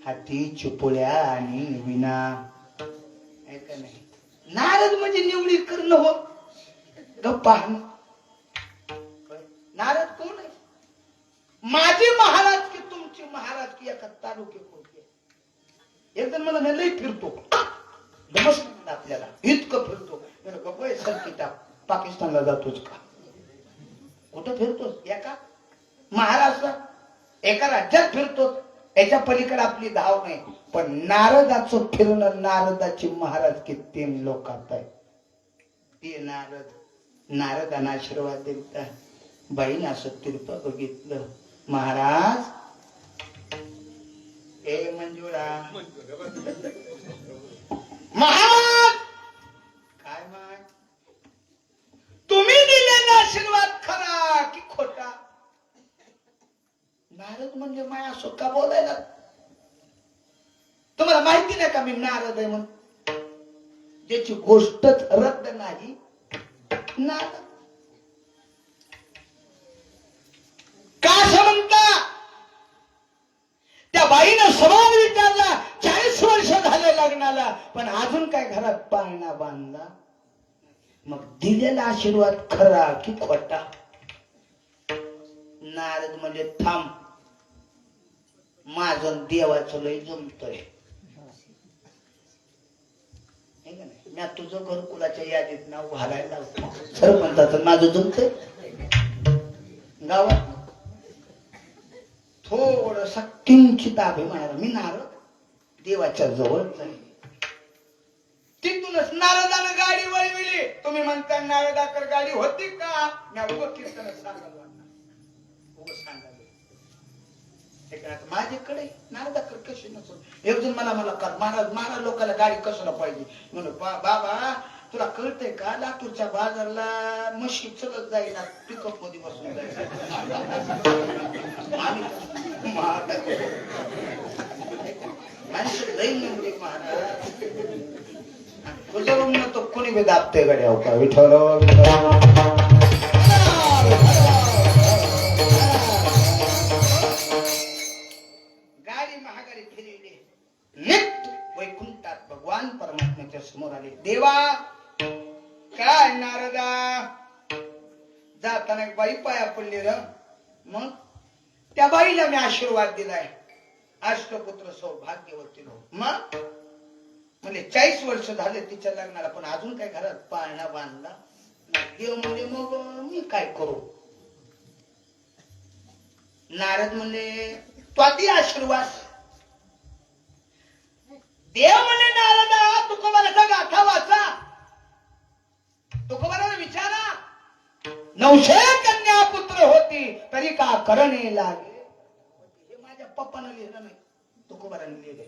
हाती चिपुळ्या आणि विना. ऐका नाही, नारद म्हणजे निवडी करणं हो. गप्पा. नारद कोण आहे? माझे महाराज की तुमचे महाराज की एका तालुके कोणते. एक जण मला लई फिरतो, नमस्कार आपल्याला इतकं फिरतो. संकिता पाकिस्तानला जातोच का? कुठं फिरतोस? एका महाराष्ट्रात एका राज्यात फिरतो. याच्या पलीकडे आपली धाव नाही. पण नारदाचं फिरणं, नारदाची महाराज की 3 लोकात आहे. ते नारदांना आशीर्वाद देता. बाईनं असं तिरप बघितलं. महाराज ए मंजुळा, महाराज काय माय, तुम्ही दिलेला आशीर्वाद खरा की खोटा? नारद म्हणजे माय असं का बोलायला? तुम्हाला माहिती नाही का मी नारद आहे म्हणून? ज्याची गोष्टच रद्द नाही नारद. का असं म्हणता? त्या बाईनं सवाल विचारला. 40 वर्ष झाले लग्नाला, पण अजून काय घरात पाळणा बांधला? मग दिलेला आशीर्वाद खरा की खोटा? नारद म्हणजे थांब, माझं देवाचं लय जमतंय. मी तुझं घरकुलाच्या यादीत नाव घालायला लावतो. सरपंचाचं माझं जमतंय. गावात थोडसा किंचित अभिमानाला मी नारद देवाच्या जवळच आहे. तिथूनच नारदानं गाडी वळविली. तुम्ही म्हणता नारदाकर गाडी होती का? मी उगं कीर्तन सांगायला माझ्याकडे नारदाकर कशी नसून. एक जण मला महाराज लोकांना गाडी कशाला पाहिजे म्हणून. बाबा तुला कळतंय का? लातूरच्या बाजारला म्हशी चलत जाईना, पिकअप मध्ये बसून जाईल. माणसं लई म्हणजे महाराज तुझं तो कोणी बी दाबते गाड्या हो का? विठ्ठल गाडी महागाडी फिरली. नित्य वैकुंठात भगवान परमात्म्याच्या समोर आले. देवा काय नारदा, जाताना एक बाई पाया पडली र. मग त्या बाईला मी आशीर्वाद दिलाय, अष्टपुत्र सौभाग्यवती हो. मग म्हणजे 40 वर्ष झाले तिच्या लग्नाला, पण अजून काय घरात पाळणा बांधला देव म्हणजे. मग मी काय करू? नारद म्हणले तो आधी आशीर्वाद. देव म्हणले नारदा तुकोबाराचा गाथा वाचा, तुकोबाराला विचारा 900 कन्या पुत्र होती तरी का करणे लागे. हे माझ्या पप्पानं लिहिलं नाही, तुकोबाराने लिहिलंय.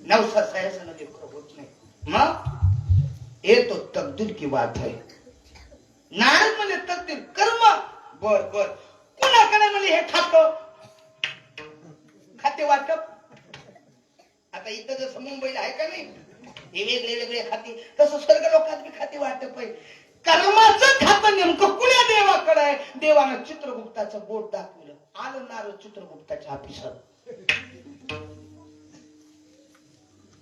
900 लेकर होत नाही. मग ये तो तकदीर की बात है. नारद म्हणजे तकदीर कर्म. बर बर कुणाकडे म्हणजे हे खाते वाटप. आता इथं जसं मुंबईला आहे का नाही हे वेगळे वेगळे खाते, तसं स्वर्ग लोकात बी खाते वाटप आहे. कर्माचं खातं नेमकं कुण्या देवाकडे आहे. देवानं चित्रगुप्ताचं बोट दाखवलं. आलं नारद चित्रगुप्ताच्या ऑफिसात.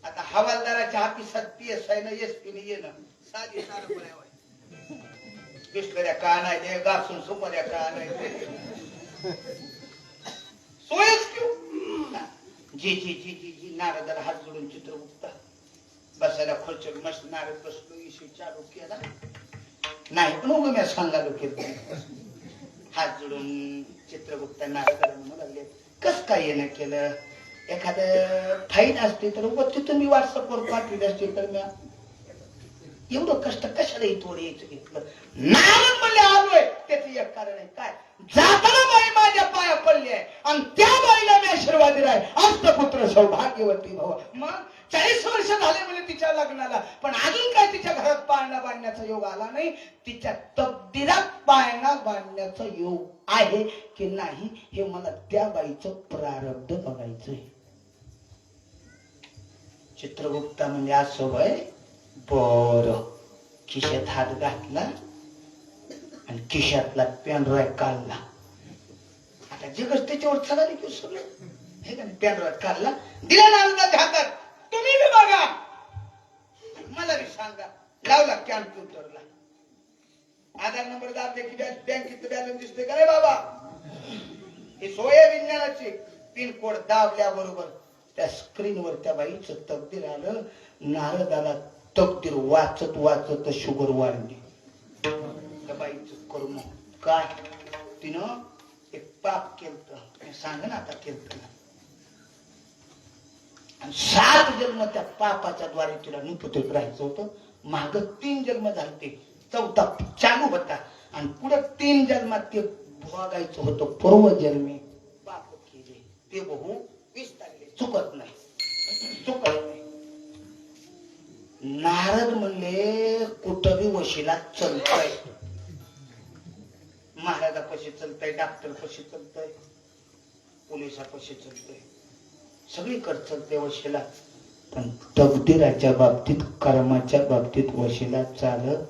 आता हवालदाराच्या ऑफिसात PSI न SP ने येणं साधी सारं बोलावं. बिस्लऱ्या का नाही दे, घासून सुपाऱ्या का नाही सोयच क्यों. जी जी जी जी जी नारदाला हात जोडून चित्रगुप्ता बसायला खुर्चीवर मस्त नारद बसलो. इशू चालू केला नाही पण उगं मी सांगायला केलं. हात जोडून चित्रगुप्ता नारदाला म्हणू लागले कस काय येणं केलं. एखादं फाईन असते तर उगं तिथून मी व्हॉट्सअपवर पाठवली असते तर मी एवढं कष्ट कशाला इथं यायचं घेतलं. नारद म्हणले आलोय त्याचं एक कारण आहे. काय जाताना बाई माझ्या पाया पडली आहे आणि त्या बाईला मी आशीर्वाद दिलाय अष्टपुत्र सौभाग्यवती भव. मग 40 वर्ष झाले म्हणजे तिच्या लग्नाला पण अजून काय तिच्या घरात पाळणा बांधण्याचा योग आला नाही. तिच्या तकदीरात पाळणा बांधण्याचा योग आहे की नाही हे मला त्या बाईचं प्रारब्ध बघायचंय. चित्रगुप्ता म्हणजे असं वय बर. खिशात हात घातला आणि खिशातला पेनड्राईव्ह काढला. आता जगच त्याच्यावर चढाली की सगळं हे का पेनड्राईव्ह काढला दिला नारदाच्या हातात. तुम्ही बी बघा मला बी सांगा. लावला कॅम्प्युटरला आधार नंबर दाबले की बँकेचं बॅलन्स दिसतोय का रे बाबा. ही सोय विज्ञानाची. पिन कोड दाबल्याबरोबर त्या स्क्रीनवर त्या बाईचं तकदीर आलं. नारदाला तकदीर वाचत वाचत शुगर वाढली. त्या बाईचं कर्म काय तिनं एक पाप केलं सांग ना आता केलं. आणि 7 जन्म त्या पापाच्या द्वारे तिला निपुत्रिक राहायचं होतं. माग 3 जन्म झालते. 4था चालू होता आणि पुढे 3 जन्मात ते भोगायचं होतं. पूर्वजन्मी पाप केले ते बहु विस्तारले. चुकत नाही चुकत नाही. नारद म्हणले कुठंही वशिला चलतय. महाराजापाशी चलतय, डॉक्टर पाशी चलतय, पोलिसापाशी चलतय, सगळीकडे चलतय वशिला. पण तकदीराच्या बाबतीत कर्माच्या बाबतीत वशिला चालत.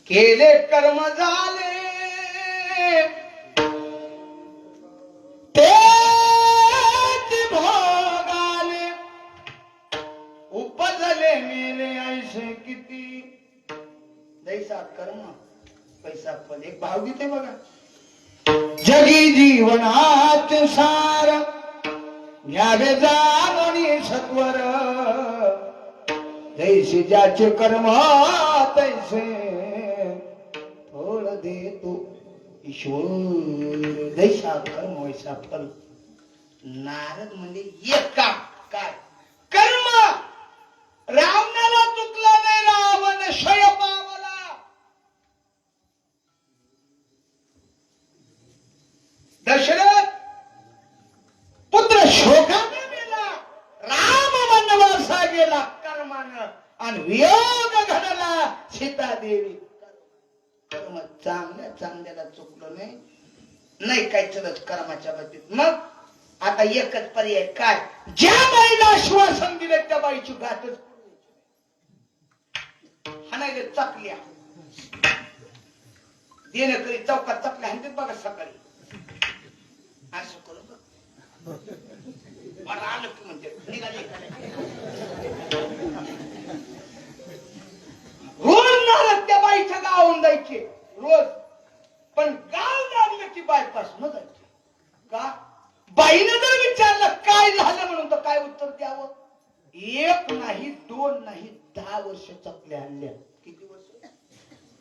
केले कर्म झाले ते भोगाले उपजले मेले ऐसे किती. दैसा कर्म पैसा फल. एक भावगीत आहे बघा. जगी जीवनात सार घ्यावे जाणून सत्वर जैसे ज्याचे कर्म तैसे फळ देतो ईश्वर. दैसा कर्म वैसा फल. नारद म्हणजे एक काम काय कर्म. रावणाला चुकला नाही. रावण क्षय पावला. दशरथ पुत्र शोकाने मेला. राम वनवासा गेला कर्मानं आणि वियोग घडला सीता देवी. कर्म चांगल्या चांगल्याला चुकलं नाही नाही काय चलत कर्माच्या बाबतीत. मग आता एकच पर्याय काय. ज्या बाईला आश्वासन दिले त्या बाईची गाठच हाणायला चकल्या देणं करी चौकात चकल्या हाणतात बघा सकाळी. असं करू बघ आलं की म्हणते निघाले. रोज नारद त्या बाईच्या गावाहून जायचे रोज. पण गाव लागलं की बायपास न जायचे. का बाईनं जर विचारलं काय झालं म्हणून तर काय उत्तर द्यावं. 1 नाही 2 नाही 10 वर्ष चकल्या आणल्या. किती वर्ष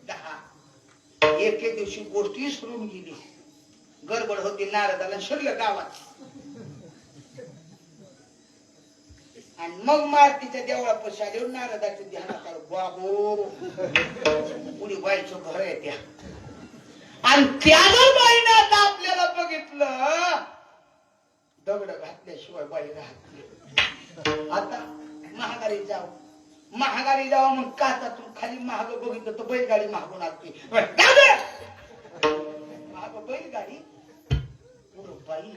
10. एके दिवशी गोष्टी सुरून गेली. गडबड होती नारदाला शिरलं गावात. आणि मग मारुतीच्या देवळापाशी आल्यावर नारदाच्या ध्यानात आलं बाबो कुणी बाईचं घर आहे त्या आणि त्याला बाईनं आता आपल्याला बघितलं दगड घातल्याशिवाय बाई राहत नाही. आता महागारी जाव मग काचातून खाली महाग बघितलं तर बैलगाडी मागून आलती महाग बैलगाडी बाई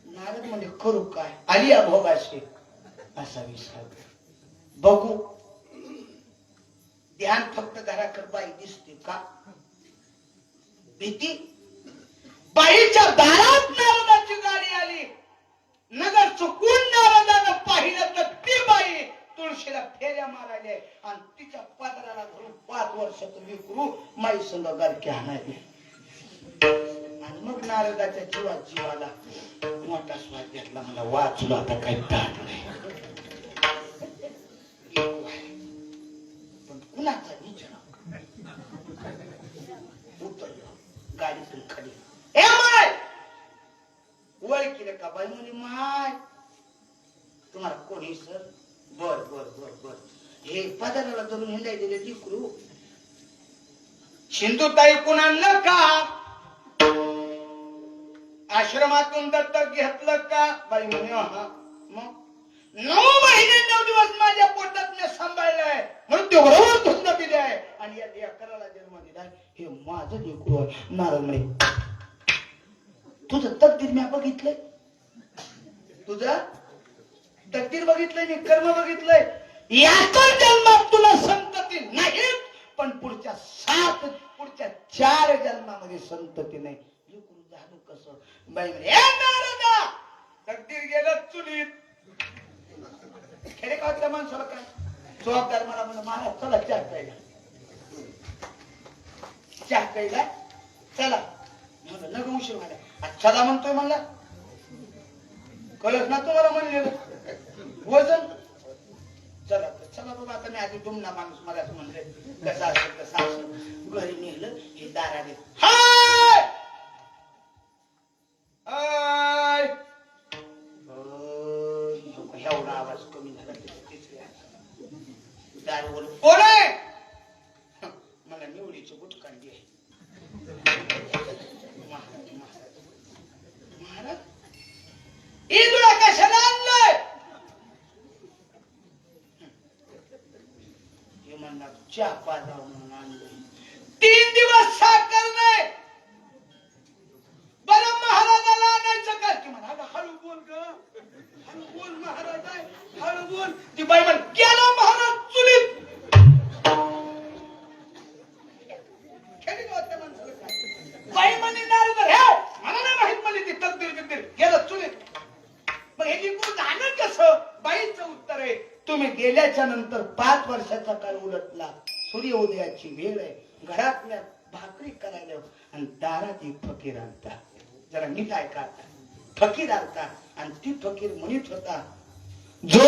नारद म्हणजे करू काय आली भोगाशी असा विचार बघू ध्यान फक्त घराकर बाई दिसते का भीती बाईच्या दारात नारदाची गाडी आली नगर चुकून नारदानं पाहिलं तर ती बाई तुळशीला फेऱ्या मारायला आणि तिच्या पादराला धरून 5 वर्षाचं विकरू माई संग गारकी आणायला आणि मग नारदाच्या जीवाला मोठा स्वाद घेतला मला वाचलो आता काही ताट नाही पण कुणाचा विचार उतरलो गाडीतून खाली ए माय ओळखीलं का बाई म्हणे माय तुम्हाला कोणी सर बर हे पदाराला धरून हिंडाय दिले जिकरू सिंधुताई कुणाला का आश्रमातून दत्तक घेतलं का बाई म्हणे हा मग 9 महिने 9 दिवस माझ्या पोटात मी सांभाळलंय मृत्यू बरोबर धुंद दिलाय आणि या लेकराला जन्म दिलाय हे माझं लेकरू आहे. नारद म्हणे तुझं तकदीर मी बघितलंय तुझं तकदीर बघितलंय मी कर्म बघितलंय याच्या जन्मात तुला संतती नाही पण पुढच्या 4 जन्मामध्ये संतती नाही झालं कसं बाई म्हणे नारदा तकदीर गेलं चुलीत खेडेगावातल्या माणसाला काय जबाबदार मला म्हणलं महाराज चला चहा प्यायला चला म्हणलं नग उशीर मला चला म्हणतोय म्हणला कळत ना तुम्हाला म्हणलेलं वजन चला बाबा आता मी आधी दुमना माणूस मला म्हणले कसं असं घरी नेलं हे दाराने एवढा आवाज कमी झाला दारू कोण आहे मला निवडीची गुटकांडी आहे महाराज तुला कशाला आणलंय हे म्हणणार चहा पाजा म्हणून आणलंय 3 दिवस साखर नाही बरं महाराजाला आणायचं का की म्हणा हळू बोल ग हळू बोल महाराज आहे हळू बोल ती बाई म्हण गेला महाराज चुलीत बाई म्हणे नारद हे मला नाही माहित म्हणे ती तकदीर गेलं चुलीत मग हे लिंबू जाणं कसं बाईचं उत्तर आहे तुम्ही गेल्याच्या नंतर 5 वर्षाचा काळ उलटला सूर्योदयाची वेळ आहे घरातल्या भाकरी करायला आणि दारात एक फकीर आणता जरा नीट ऐका फकीर आणता आणि ती फकीर म्हणत होता जो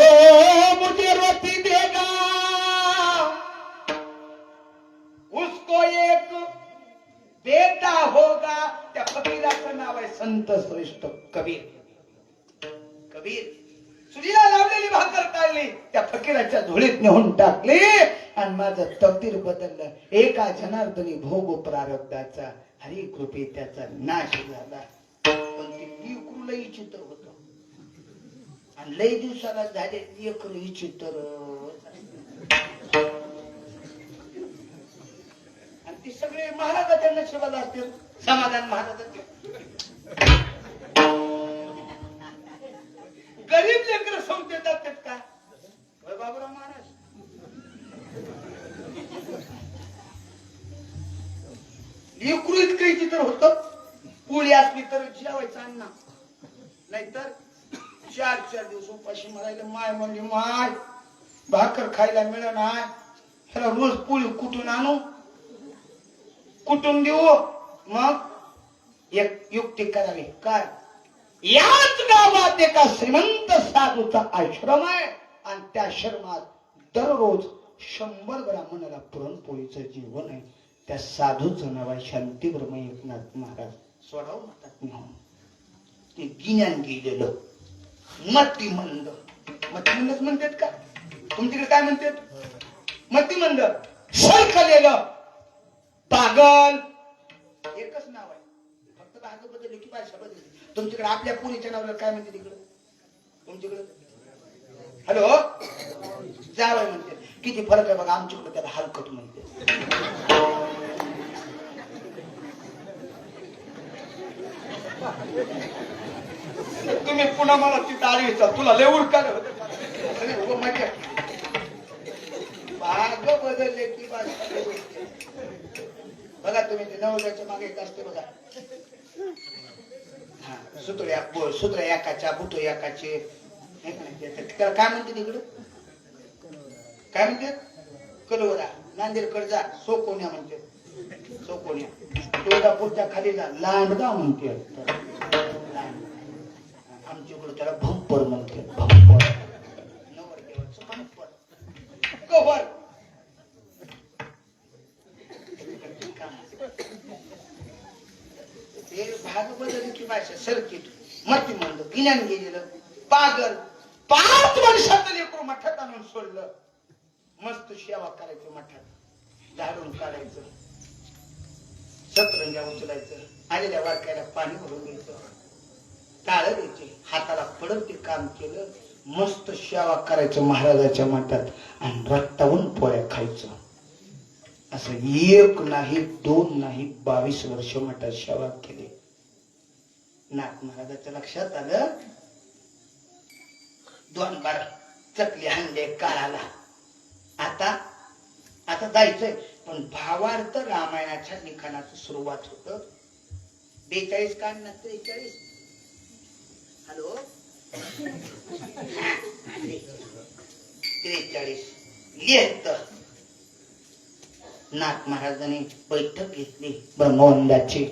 मुझे रोटी देगा उसको एक बेटा होगा त्या फकीराचं नाव आहे संत श्रेष्ठ कबीर सुरीला लावलेली भाकर काढली त्या फकीराच्या धुळीत नेऊन टाकली आणि माझं तकदीर बदललं एका जनार्दनी भोग प्रारब्धाचा हरी कृपे त्याचा नाश झाला पण ते लेकरूला इच्छित होत आणि लई दिवसाला झाले लेकरू इच्छित आणि ते सगळे महाराजाच्या नशिबाला असतील समाधान महाराजांचे गरीब लेकर संस्थेत जातात का बाबूराव महाराज लेकरू इतकं तर होत पोळी असली तर जेवायचं अन्न नाहीतर 4 दिवस उपाशी मरायला माय म्हणजे माय भाकर खायला मिळणार नाही ह्याला रोज पोळी कुठून आणू कुठून देऊ मग एक युक्ती करावी काय याच गावात एका श्रीमंत साधूचा आश्रम आहे आणि त्या आश्रमात दररोज 100 ब्राह्मणाला पुरणपोळीचं जेवण आहे त्या साधूचं नाव आहे शांतीब्रह्म एकनाथ महाराज सोडाव म्हणतात ते गिन्यान गेलेलं मती मंद मतिमंदच म्हणतात का तुमच्याकडे काय म्हणतात मतिमंद सरकलेलं पागल एकच नाव आहे फक्त भाग बदलली की भाषा बदलली तुमच्याकडे आपल्या पुरीच्या नावाला काय म्हणते तिकडे तुमच्याकडे हॅलो जावय म्हणते किती फरक आहे बघा आमच्याकडे त्याला हलकट म्हणते तुम्ही पुन्हा मला ती दाढी विचार तुला लय उरकार मजा भाग बदलले की बघा तुम्ही ते नवऱ्याच्या मागे एक असते बघा हा सुत्र्या एकाच्या बुटो एकाचे त्याला काय म्हणते तिकडं काय म्हणते कडवरा नांदेड कडजा सोकोण्या म्हणते सोकोण्या तुळजापूरच्या खाली जा लांडगाव म्हणते आमच्याकडे त्याला भंपर म्हणते भंपर नवरदेवाचं भंपर कव्हर ते भाग बदलली की भाषा सर्किट मतिमंद गिन्यान गेलेलं पागल 5 वर्षात लेकरू मठात आणून सोडलं मस्त सेवा करायचं मठात झाडून काढायचं सतरंजा उचलायचं आलेल्या वारक्याला पाणी भरून द्यायचं टाळ द्यायचे हाताला पडत ते काम केलं मस्त सेवा करायचं महाराजाच्या मठात आणि रक्तावून पोळ्या खायचं असं 1 नाही 2 नाही 22 वर्ष मठात सेवा केली नाथ महाराजाच्या लक्षात आलं 2 बार चकली हंडे काळाला आता जायचंय पण भावार्थ रामायणाच्या लिखाणाची सुरुवात होत 42 का 43 हॅलो 43 लिहित नाथ महाराजांनी बैठक घेतली ब्रह्मवंदाची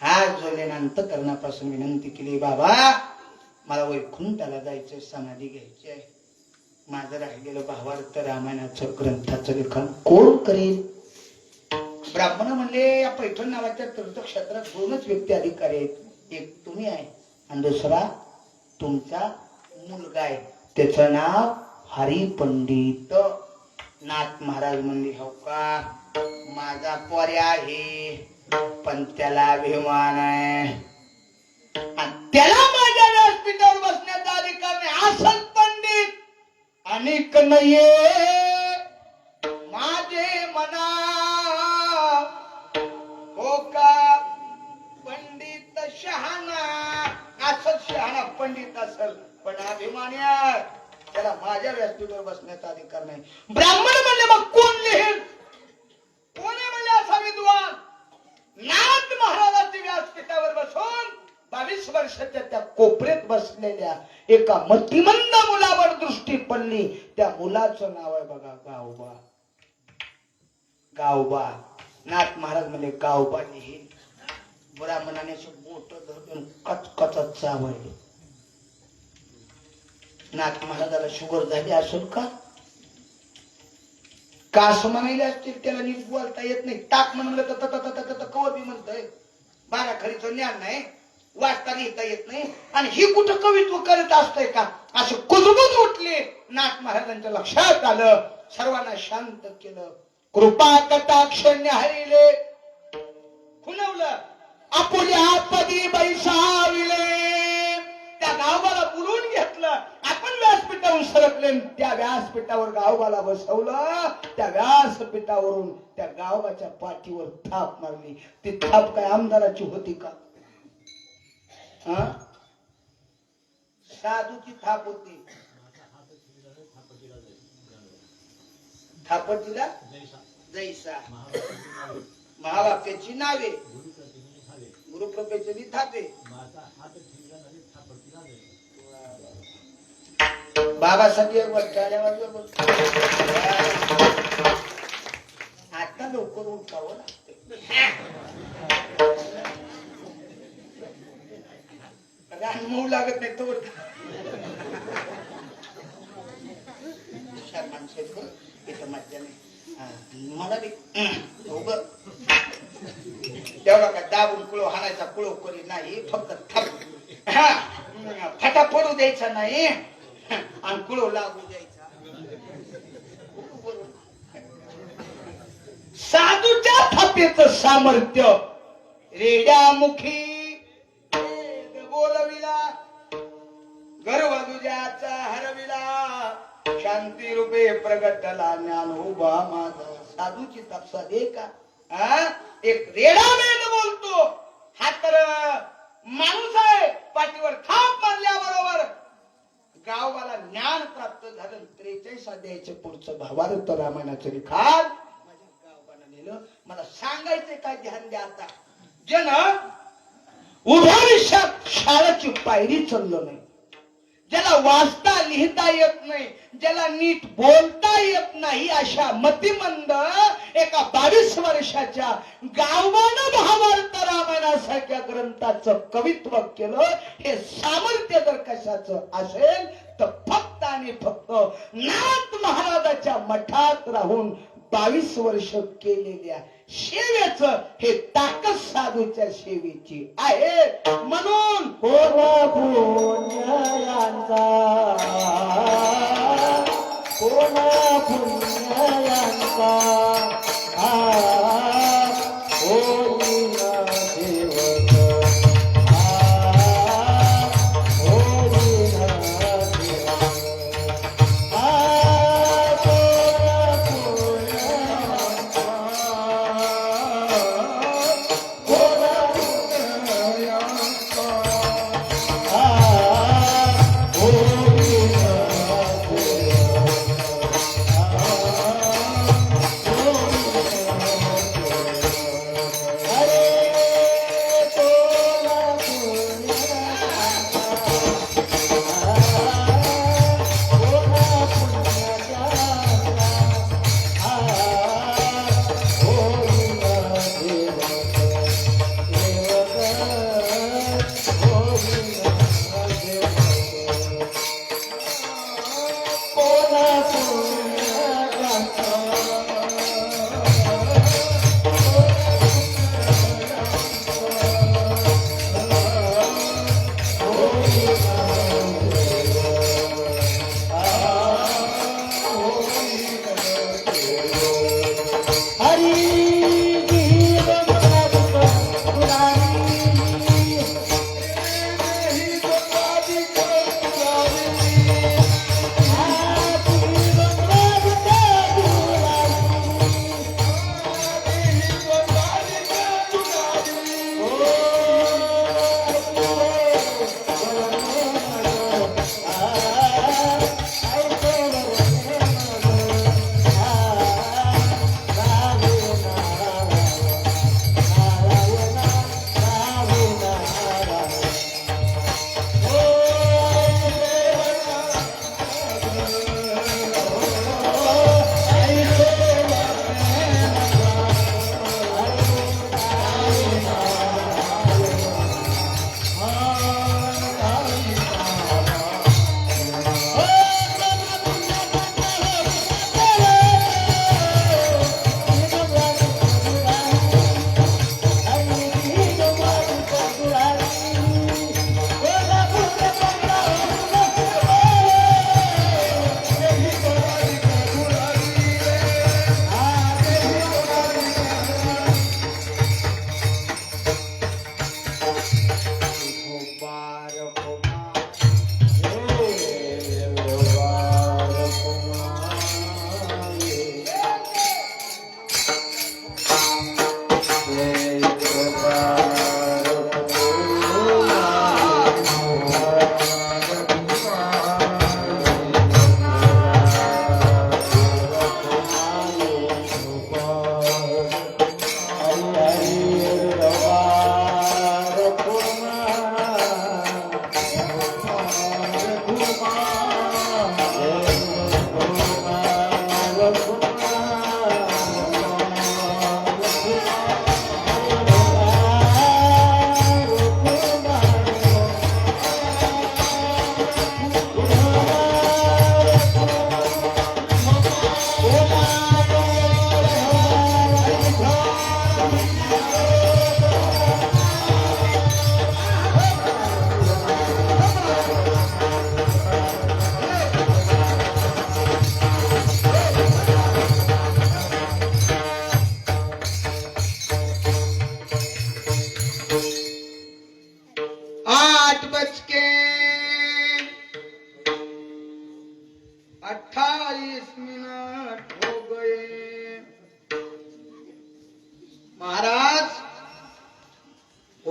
हात जोडल्यानंतर करण्यापासून विनंती केली बाबा मला वैकुंठाला जायचंय समाधी घ्यायची आहे माझं राहिलेलं भावार्थ रामायणाचं ग्रंथाचं लेखन कोण करेल ब्राह्मण म्हणले या पैठण नावाच्या तीर्थक्षेत्रात 2च व्यक्ती अधिकारी आहेत एक तुम्ही आहे आणि दुसरा तुमचा मुलगा आहे त्याचं नाव हरिपंडित नाथ महाराज म्हणले हो का माझा पोर्या आहे पण त्याला अभिमान आहे आणि त्याला माझ्या व्यासपीठावर बसण्याचा अधिकार नाही असं पंडित अनेक नाहीये माझे मना हो का पंडित शहाणा असंच शहाणा पंडित असेल पण अभिमान्य त्याला माझ्या व्यासपीठावर बसण्याचा अधिकार नाही ब्राह्मण म्हणले मग कोण लिहिल कोणी म्हणले असा विद्वान नाथ महाराजांच्या व्यासपीठावर बसून 22 वर्षाच्या त्या कोपऱ्यात बसलेल्या एका मतिमंद मुलावर दृष्टी पडली त्या मुलाचं नाव आहे बघा गावबा गावबा नाथ महाराज म्हणले गावबा लिहिल ब्राह्मणाने बोट धरून कचकचत चावले नाथ महाराजाला शुगर झाली असेल का असं म्हणायला असतील त्याला नीट बोलता येत नाही टाक म्हणलं तर कवर बी म्हणतंय बाराखडीचं ज्ञान नाही वाचता लिहिता येत नाही आणि ही कुठं कवित्व करत असतंय का असे कुजबुज उठले नाथ महाराजांच्या लक्षात आलं सर्वांना शांत केलं कृपा कटाक्ष न्याहाळले खुणवलं आपुल्या पदी बैसाविले त्या गावाला बोलून घेतलं आपण व्यासपीठावरून सरकले त्या व्यासपीठावर गावबाला बसवलं त्या व्यासपीठावरून त्या गावाच्या पाठीवर थाप मारली ती थाप काय आमदाराची होती का साधूची थाप होती थापटीला जैसा महावाक्याची नावे गुरुकृपेची थापे बाबासाठी आता लवकर उठावं लागते मऊ लागत नाही तो माणसं इथं मज्जा नाही मला बी तेवढा काय दाबून कुळो हाणायचा कुळो करी नाही फक्त फटा पडू द्यायचा नाही आणि कुळो लागू द्यायचा. साधूच्या थापेचं सामर्थ्य रेड्यामुखी बोलविला, गर्वदुजाचा हरविला, शांती रूपे प्रगटला ज्ञान उभा माझा. साधूची तपसा दे का? एक रेडा वेद बोलतो, हा तर माणूस आहे. पाठीवर थाप मारल्याबरोबर गावाला ज्ञान प्राप्त झालं. 43 अध्यायाचे पुढचं भावार्थ रामायणाचं लिखाण माझ्या गावाला नेलं. मला सांगायचं काय ध्यान द्या. आता जन उभ्या विषयात शाळेची पायरी चाललो नाही, ज्याला वाचता लिहिता येत नाही, ज्याला नीट बोलता येत नाही, अशा मतिमंद एका 22 वर्षाच्या गावानं भावार्थ रामायणासारख्या ग्रंथाचं कवित्व केलं. हे सामर्थ्य जर कशाचं असेल तर फक्त आणि फक्त नाथ महाराजाच्या मठात राहून 22 वर्ष केलेल्या सेवेचं हे ताकद साधूच्या सेवेची आहे. म्हणून कोणा पुण्यायांचा, कोणा पुण्यायांचा होईना सेवक, होईना सेवक.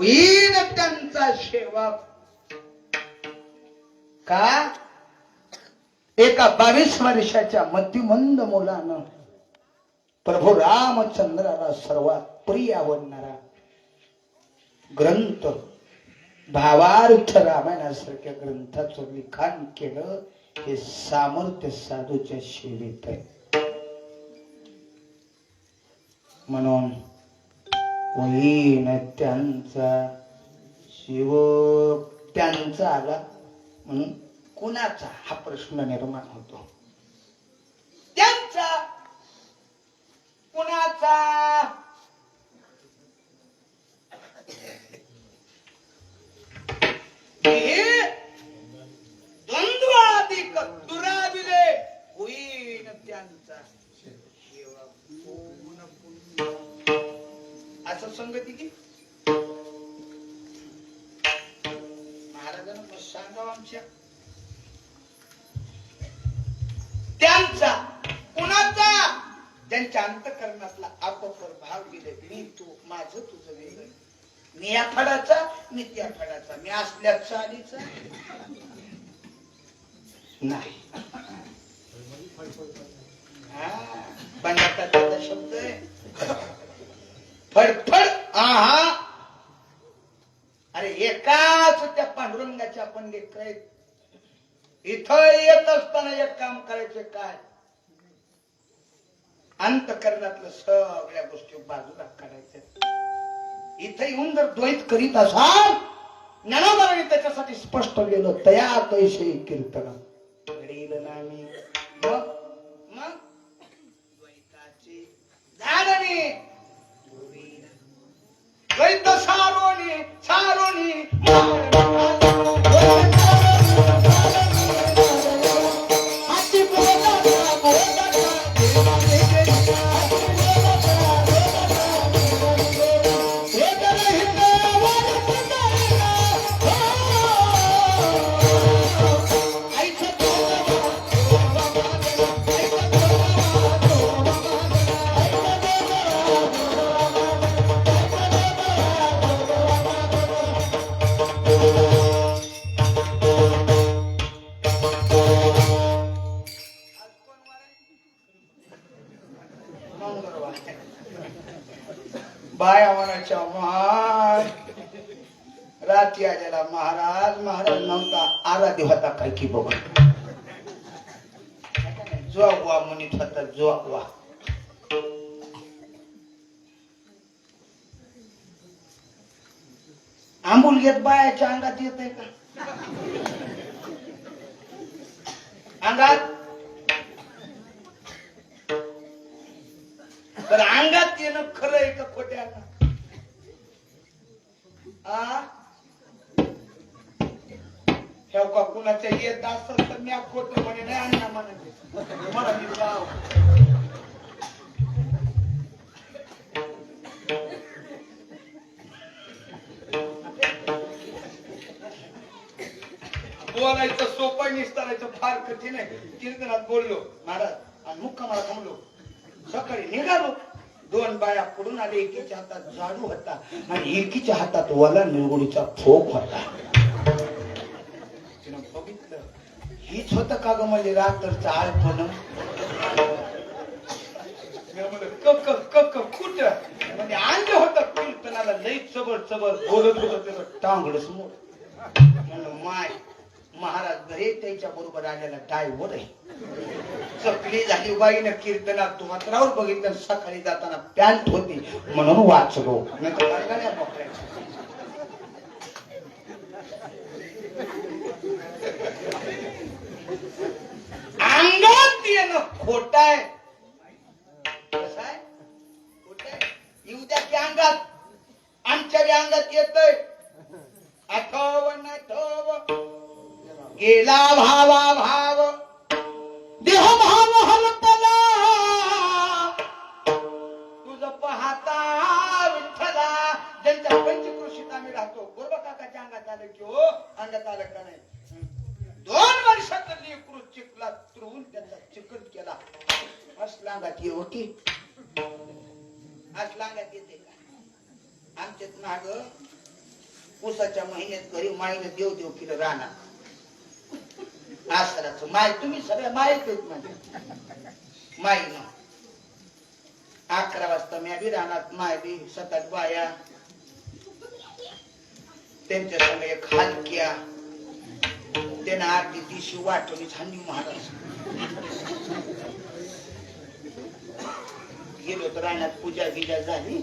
होईल त्यांचा सेवक. का एका 22 वर्षाच्या मतिमंद मुलानं प्रभू रामचंद्राला सर्वात प्रिय आवडणारा ग्रंथ भावार्थ रामायणासारख्या ग्रंथाचं लिखाण केलं. हे सामर्थ्य साधूच्या सेवेत आहे. म्हणून होईन त्यांचा शिव त्यांचा आला म्हणून कुणाचा हा प्रश्न निर्माण होतो. त्यांचा कुणाचा हे द्वंद्वाधिक दुराविले होईन त्यांचा असं संगती की महाराजांना सांगावं आमच्या त्यांचा कुणाचा ज्यांच्या अंतःकरणातला आपोपर भाव गेले. मी तू माझं तुझं वेगळं. मी या फडाचा मी त्या फडाचा. मी असल्या चालीचा नाही. पंजाबचा त्याचा शब्द आहे फडफड. आहा अरे एकाच त्या पांडुरंगाच्या आपण लेकर आहेत. इथं येत असताना एक काम करायचं काय अंतःकरणातलं सगळ्या गोष्टी बाजूला काढायच्या. इथे येऊन जर द्वैत करीत असाल ज्ञानोबाने त्याच्यासाठी स्पष्ट लिहिलं तया कैसे कीर्तन घडील नामी. मग द्वैताची झाडणी द्वैत सारोनी सारोनी बाया म्हणायच्या महाराज रात्री आलेला महाराज महाराज नव्हता आराधी होता काय की बघ जोगवा म्हणत होता जोगवा. आंबूल घेत बायाच्या अंगात येत आहे का अंगात. तर अंगात येणं खरं आहे का खोट्या का कुणाच्या येत असेल तर मी खोट म्हणे नाही अण्णा म्हणा मला मी गाव बोलायचं सोपं निस्तारायचं फार कठीण आहे. कीर्तनात बोललो महाराज आणि मुक्कामाला थांबलो. सकाळी निघालो 2 बाया पुढून आले. एकीच्या हातात झाडू होता आणि एकीच्या हातात वला निरगुडीचा फोक होता. तिनं बघितलं हीच होतं का ग म्हणजे रात्रचं आळपण. कुठ म्हणजे आणलं होतं कीर्तनाला लई चबर चबर बोलत होत त्याचं टांगड समोर. म्हणलं माय महाराज घरी त्याच्या बरोबर आलेला डायव्हर आहे. चकली झाली बाईनं कीर्तनात तू मात्रावर बघितलं. सकाळी जाताना पॅन्ट होती म्हणून वाचलो नाही तर अंगात येणं खोट आहे. कसं आहे खोट आहे. येऊ द्या की अंगात. आमच्या बी अंगात येतय आठव नाठव गेला भावा भाव देह भाव हलपला तुझ पाहता विठ्ठला. ज्यांच्या पंचकृषीत आम्ही राहतो बरोबर काकाच्या अंगात आलं की हो अंगात आलं का नाही. 2 वर्षात लेकरू चिखला तुरवून त्याचा चिकट केला. असला अंगात येऊ की असला अंगात येते का. आमच्यात माग उसाच्या महिन्यात घरी माईने देव देव केलं राहणार आसराच माय तुम्ही सगळ्या मायच आहेत माझ्या माई ना 11 वाजता मी बी राहणार माय बी 7-8 बाया त्यांच्या संग एक हलक्या त्यांना आरती दिशी वाटवली झाली महाराज गेलो तर राहण्यात पूजा गिजा झाली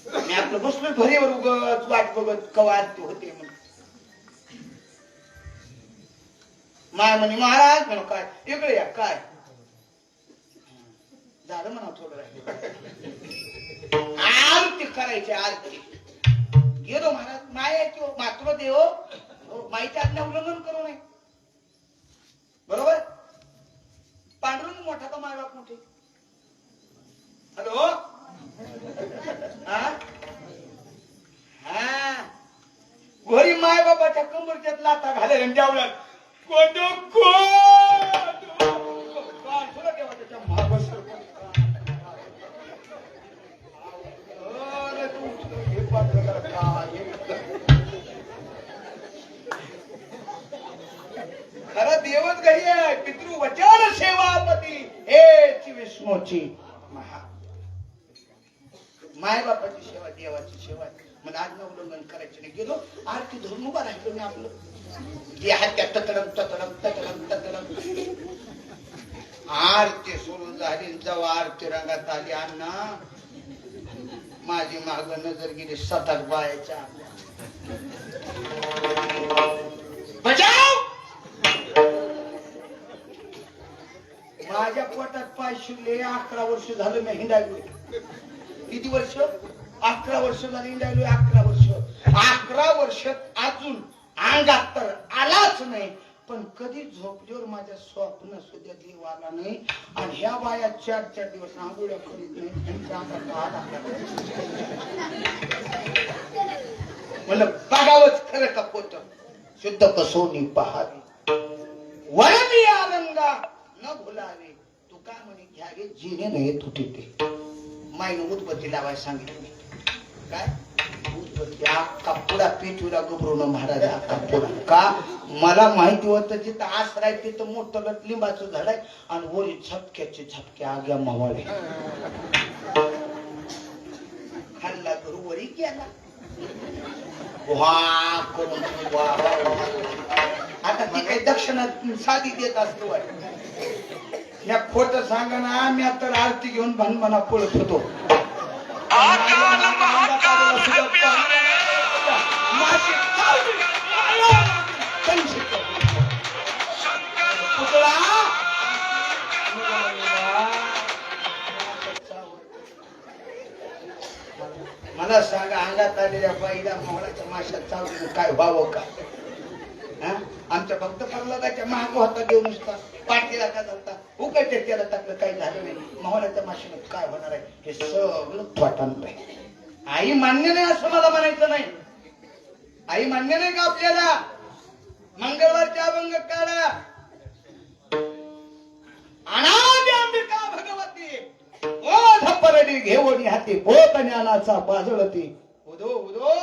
मी आपलं बसलो भरीवर उगत वाट बघत कवा आरती होते म्हणून माय म्हणे महाराज म्हणून काय इकडे या काय झालं म्हणा थोडं आरती करायची आरती गेलो महाराज माय किंवा मातृ देव माईच्या आज्ञा उल्लंघन करू नये बरोबर पांडुरंग मोठा का माय बाप मोठे हॅलो हा घरी माय बाबाच्या कंबरच्यात लाथा घालेल जेवल्यात कोण त्याच्या माग खरं देवच घरी आहे पितृवचन सेवापती हेच विष्णूची महा माय बापाची सेवा देवाची सेवा मला आज्ञा उल्लंघन करायचं नाही गेलो आरती धरून उभा राहिलो मी आपलं जे हात्या ततडम ततडम ततडम ततडम आरती सुरू झाली जेव्हा आरती रंगात आली अण्णा माझी माग नजर गेली 7-8 बायाच्या बचाव माझ्या पोटात पाय शिरले 11 वर्ष झालं मी हिंडायलो किती वर्ष 11 वर्ष झाली हिंडायलो 11 वर्षात अजून अंगात तर आलाच नाही पण कधी झोपल्यावर माझ्या स्वप्न सुद्धा देव आला नाही आणि ह्या बाया 4-4 दिवस आंघोळ्या करीत नाही त्यांच्या अंगात आला म्हणलं बघावंच खरं का पोत शुद्ध कसोनी पहावी वरणी आनंदा न भुलावे तू का म्हणे घ्यावे जिने नाही तुटे ते माईनं उदबत्ती लावायला सांगितली काय उदबत्ती पुडा पिठूला गुबरून महाराज पुडा का मला माहिती होतं जिथं आसराय तिथं मोठं लिंबाचं झाड आहे आणि वरी झपक्याचे झपके आग्या मावळे खाल्ला करू वरी गेला करून आता ती काही दक्षिणा साधी देत असतो या खोट सांगा ना आम्ही आता आरती घेऊन भानमना पळत होतो मला सांगा अंगात आलेल्या बाईला मोहळाच्या माशात चावलं काय व्हावं का आमच्या भक्त प्रल्हादाच्या महाग होता देव नुसता पाठीला का झालता उकडच्या त्याला टाकलं काही झालं नाही मोहळाच्या माशाला काय होणार आहे हे सगळं थोटांत आहे आई मान्य नाही असं मला म्हणायचं नाही आई मान्य नाही का आपल्याला मंगळवारच्या अभंग काढा अनादि अंबिका भगवती ओ धप्परडी घेवणी हाती पोत ज्ञानाचा बाजळती उदो उदो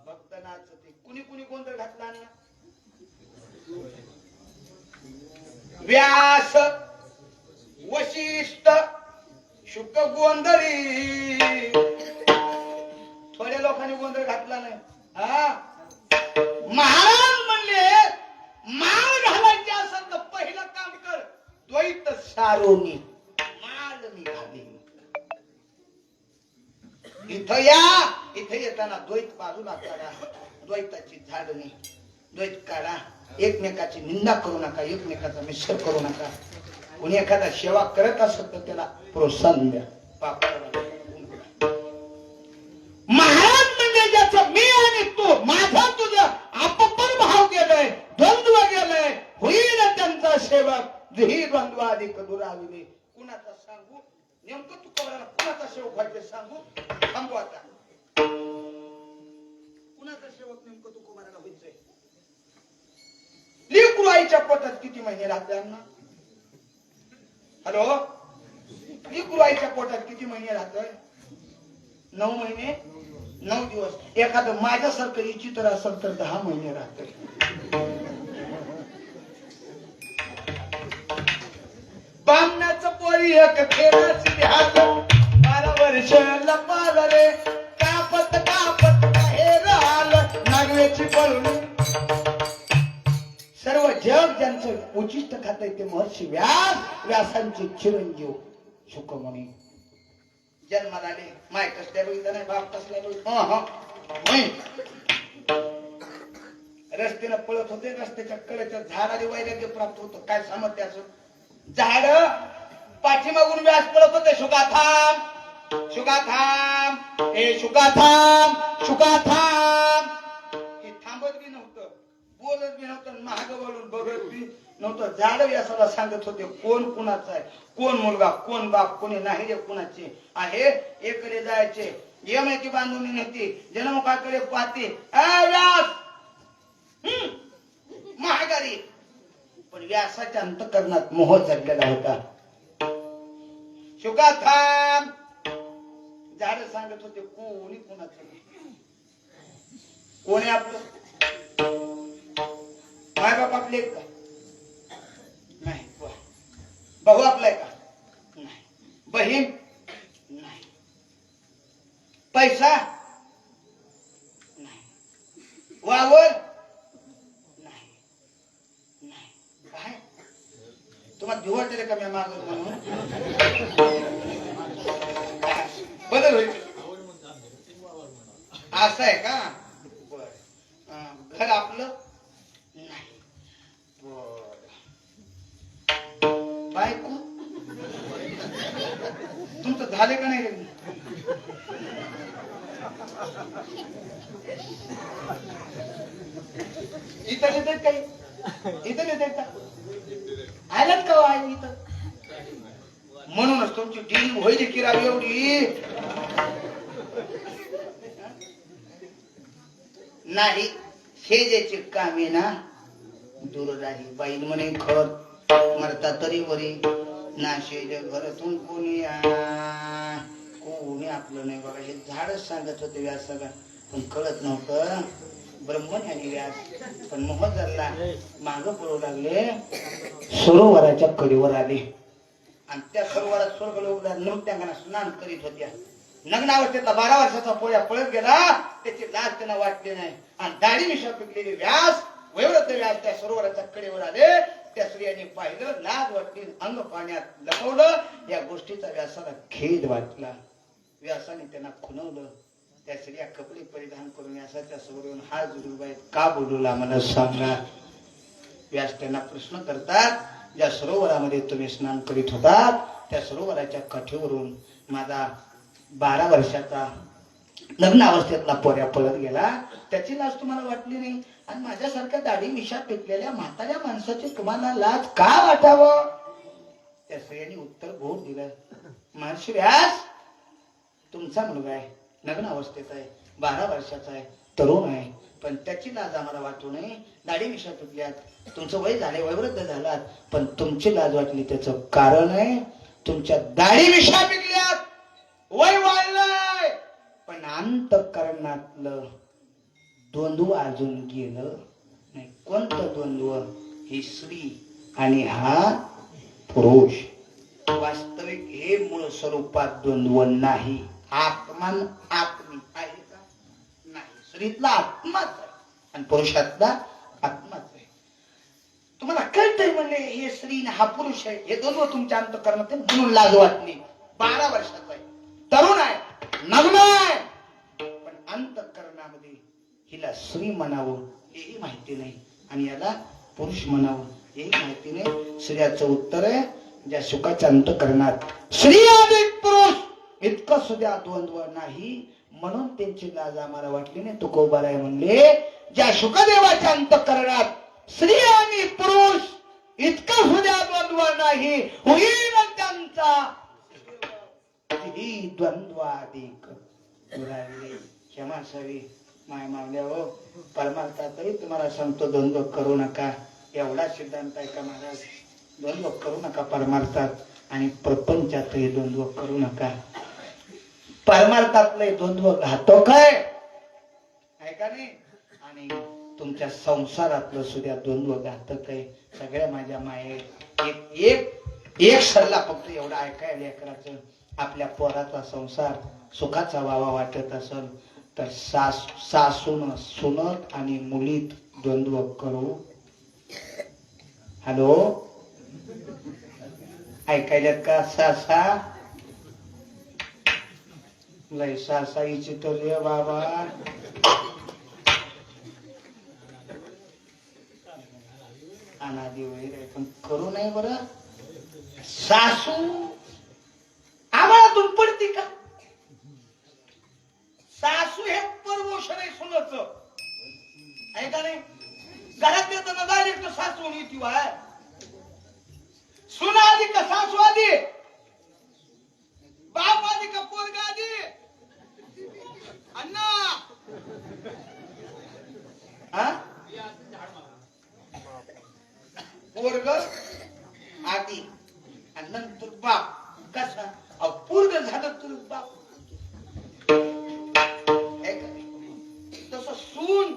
भक्त नाचते कुणी कुणी गोंधळ घातला ना व्यास वशिष्ठ शुक गोंधळी थोड्या लोकांनी गोंधळ घातला नाही महाराज म्हणले माळ घालायची असेल तर पहिलं काम कर द्वैत सारोनी माळ निघाली इथं या इथे येताना द्वैत बाजूला काढा द्वैताची झाडणी द्वैत काढा एकमेकाची निंदा करू नका एकमेकाचा मिश्र करू नका कोणी एखादा सेवा करत असत तर त्याला प्रोत्साहन द्या महाराज म्हणजे ज्याचं मी आणि तू माझा तुझा अपपर भाव गेलाय द्वंद्व गेलाय होईल त्यांचा सेवक जही द्वंद्वाधिक दुराविले कुणाचा सांगू नेमकं तू कवराला कुणाचा सेवक व्हायचे सांगू थांबू आता कुणाचा सेवक नेमकं तू कुमाराला व्हायचंय लेकरू आईच्या पोटात किती महिने राहते अण्णा हॅलो लेकरू आईच्या पोटात किती महिने राहतोय 9 महिने 9 दिवस. एखादं माझ्यासारखं विचित्र असेल तर 10 महिने राहत. बामण्याचं पोरी एक खेळाची ध्यान 12 वर्ष लपाल रे कापत कापत बाहेर आलं नागवेची पळून. सर्व जग ज्यांचं उचिष्ट खात ते महर्षी व्यासांचे चिरंजीव शुकमुनी जन्माला आले. माय कसल्या बघितलं नाही, बाप कसल्या बघितलं. रस्त्यानं पळत होते, रस्त्याच्या कडेच्या झाडाने वैराग्य प्राप्त होतं. काय सामर्थ्याचं झाड पाठीमागून व्यास पळत होते. शुका थांब, शुका थांब, हे शुका थांब, शुका थांब. हे थांबत बी नव्हतं, बोलत बी नव्हतं, महाग बोलून बघत बी नव्हतं. झाड व्यासाला सांगत होते कोण कुणाचा आहे, कोण मुलगा, कोण बाप, कोणी नाही रे कुणाचे आहे. एकडे जायचे, यमाची बांधून नेते, जन्मकाकडे पाहते. व्यास महागारी. पण व्यासाच्या अंतःकरणात मोह जडलेला होता. शुका थांब. झाड सांगत होते कोणी कुणाचं नाही. कोणी आपलं माय बाप आपले का नाही, भाऊ आपलाय का नाही, बहीण नाही, पैसा नाही, वावर नाही, काय तुम्हाला भिवड दिले का मी मागत म्हणून बदल होईल असं आहे का. बर घर आपलं नाही. बायको तुमचं झाले का नाही लग्न. इथं येतात काही, इथं येतात का, आल्यात का आहे इथं. म्हणूनच तुमची डील होईल की राव एवढी नाही. शेजेचे कामे ना दूर राही. बाईल म्हणे खर मरता तरी बरी ना शेज घरातून कोणी कोणी आपलं नाही. बघा हे झाडच सांगत होते व्यासाला, पण कळत नव्हतं ब्रह्मज्ञानी व्यास. पण मोह झाला, माग पळू लागले, सरोवराच्या कडेवर आले आणि त्या सरोवरात स्वर्ग लोकला नृत्यांगना स्नान करीत होत्या. नग्नावस्थेतला 12 वर्षाचा पोळ्या पळत गेला, त्याची लाज त्यांना वाटली नाही. आणि दाढी मिशा पिकलेले व्यास, वयोवृद्ध व्यास त्या सरोवराच्या कडेवर आले. त्या स्त्रियांनी पाहिलं, लाज वाटली, अंग पाण्यात लपवलं. या गोष्टीचा व्यासाला खेद वाटला. व्यासाने त्यांना खुणवलं. त्या स्त्रिया कपडे परिधान करून व्यासाच्या समोर येऊन हात जोडून बाई का बोलवला मला सांगा. व्यास त्यांना प्रश्न करतात, ज्या सरोवरामध्ये तुम्ही स्नान करीत होतात त्या सरोवराच्या काठीवरून माझा 12 वर्षाचा लग्न अवस्थेतला पोऱ्या पळत गेला, त्याची लाज तुम्हाला वाटली नाही. आणि माझ्यासारख्या दाढी मिशा पिकलेल्या म्हाताऱ्या माणसाची तुम्हाला लाज का वाटावं. त्या स्त्रियांनी उत्तर गोड दिलं, महर्षी व्यास तुमचा मुलगा आहे, लग्न अवस्थेत आहे, 12 वर्षाचा आहे, तरुण आहे, पण त्याची लाज आम्हाला वाटू नये. दाढी मिशा पिकल्यात, तुमचं वय झाले, वयोवृद्ध झालात, पण तुमची लाज वाटली त्याचं कारण आहे तुमच्या दाढी मिशा पिकल्यात, वय वाढलंय, पण अंतःकरणातलं द्वंद्व अजून गेलं नाही. कोणतं द्वंद्व. ही स्त्री आणि हा पुरुष. वास्तविक हे मूळ स्वरूपात द्वंद्व नाही. आत्मान आत्मी आहे का नाही. स्त्रीतला आत्माच आहे आणि पुरुषातला आत्माच आहे. तुम्हाला कळतंय म्हणले हे स्त्री हा पुरुष आहे, हे द्वंद्व तुमच्या अंतःकरणात म्हणून लाज वाटली. 12 वर्षाचा आहे, तरुण आहे, नग्न आहे, पण अंतःकरणामध्ये हिला स्त्री म्हणावं हेही माहिती नाही आणि याला पुरुष म्हणावं हेही माहिती नाही. स्त्रियाचं उत्तर आहे, ज्या सुखाच्या अंतःकरणात स्त्री आणि पुरुष इतकं सुद्धा द्वंद्व नाही, म्हणून त्यांची लाज आम्हाला वाटली नाही. तुकोबाराय म्हणले, ज्या शुकदेवाच्या अंतःकरणात स्त्री आणि पुरुष इतकं सुद्धा द्वंद्व नाही, होईल त्यांचा ही द्वंद्वाधिक दुरावले. क्षमासावी माय मावल्या हो. परमार्थातही तुम्हाला सांगतो द्वंद्व करू नका. एवढा सिद्धांत आहे का महाराज. द्वंद्व करू नका परमार्थात आणि प्रपंचातही द्वंद्व करू नका. परमार्थातले द्वंद्व घातक आहे आहे का नाही? आणि तुमच्या संसारातलं सुद्धा द्वंद्व घातक आहे. सगळ्या माझ्या माये एक सल्ला फक्त एवढा ऐकायला लेकराचं, आपल्या पोराचा संसार सुखाचा व्हावा वाटत असेल तर सासून सुनत आणि मुलीत द्वंद्व करू. हॅलो, ऐकायल्यात का? सासा लय सासाईची तर रे बाबा. अनादी वगैरे पण करू नये बरं. सासू आम्हालातून पडती का? सासू हे प्रमोशन आहे सुनच आहे का नाही? घरात येताना डायरेक्ट सासू येते वाय. सुना आधी का सासू आधी? बाप आधी का पोरगा आधी? अण्णा हा पोरग आधी आणि नंतर बाप. कसा पोरग झालं तर बाप. तसं सून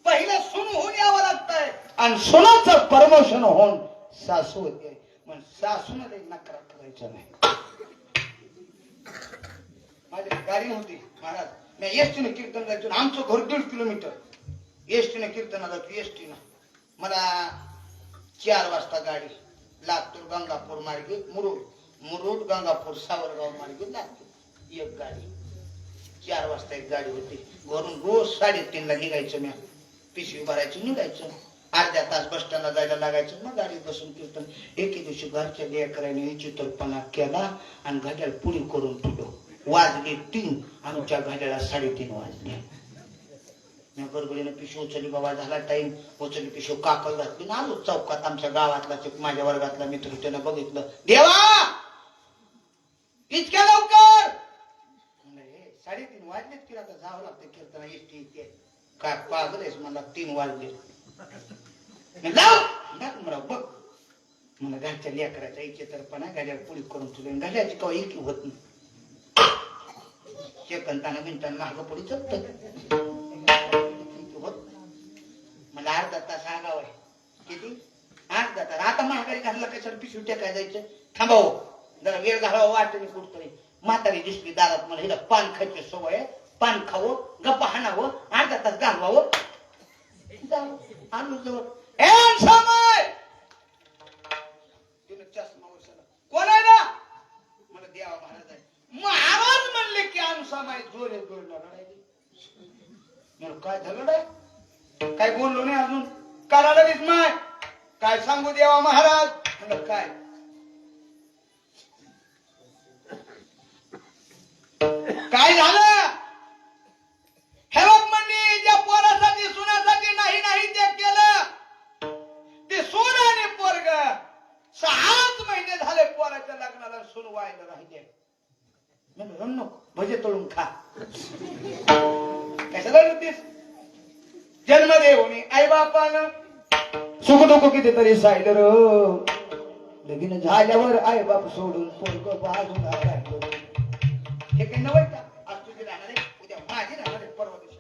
पहिला सून होऊन यावं लागतंय आणि सुनाचं प्रमोशन होऊन सासू होते. मग सासून नकार करायचं नाही. माझी गाडी होती महाराज, मी एसटीने कीर्तन जायचो. आमचं घर 1.5 किलोमीटर. एसटीने कीर्तनाला जातो. एसटीनं मला 4 वाजता गाडी लातूर गंगापूर मार्गे मुरुड गंगापूर सावरगाव मार्गे लागते एक गाडी. 4 वाजता एक गाडी होती. घरून रोज 3:30 ला निघायचं. मी पिशवी भरायचं निघायचं. अर्ध्या तास बस स्टँडला जायला लागायचं. मग गाडीत बसून कीर्तन. एके दिवशी घरच्या लेकराने विचित्रपणा केला आणि घड्याळ पुढे करून ठेवलं. वाजले 3, आमच्या घड्याळा 3:30 वाजले. मी गडबडीने पिशवी उचलली. बाबा झाला टाइम. उचलली पिशवी काकल घातली ना आलो चौकात. आमच्या गावातला माझ्या वर्गातला मित्र त्यानं बघितलं. देवा इतक्या लवकर? 3:30 वाजलेत की आता जावं लागतं कीर्तना. एसटी येते काय पागल आहेस? मला 3 वाजले. मला बघ मला घरच्या लेकराच्या इच्छेतरपणा गाड्या पुढे करून तुझ्या गाड्याची कवा एकी होत नाही. सेकंदाना मिनिटांना मागं पुढे चलत होत. मला अर्धा तास आगाव आहे. किती? अर्धा तास. आता महागारी घालला कशाला पिशवी टेकाय जायचं? थांबाव जरा वेळ घालावा वाटत कुठतरी. म्हातारी दिसली दारात. मला हिला पान खायची सवय आहे. पान खावं गप्पा हाणावं अर्धा तास घालवावं. आलो जवळ. चष्मा वर्षाला कोण आहे ना? मला देवा महाराज आहे. महाराज म्हणले की अनुसामाय जोरे जोडला लढायची. काय झालं रे? काय बोललो नाही अजून. करायला विस्मय काय सांगू देवा महाराज? काय काय झालं? हे बघ म्हणली ज्या पोरासाठी सुनासाठी नाही नाही ते केलं ते सून आणि पोरग 6 महिने झाले पोराच्या लग्नाला. सून व्हायला राहिले. नको भजे तळून खा. कशाला रडतीस? जन्मदेवनी आई बापानं सुख दुःख कितीतरी सायलं र. लगीन झाल्यावर आई बाप सोडून पोरग बाजूला राहिलं. हे काही नव्हे का? आज तुझी राहणार आहे उद्या माझी राहणार आहे परवा दिवशी.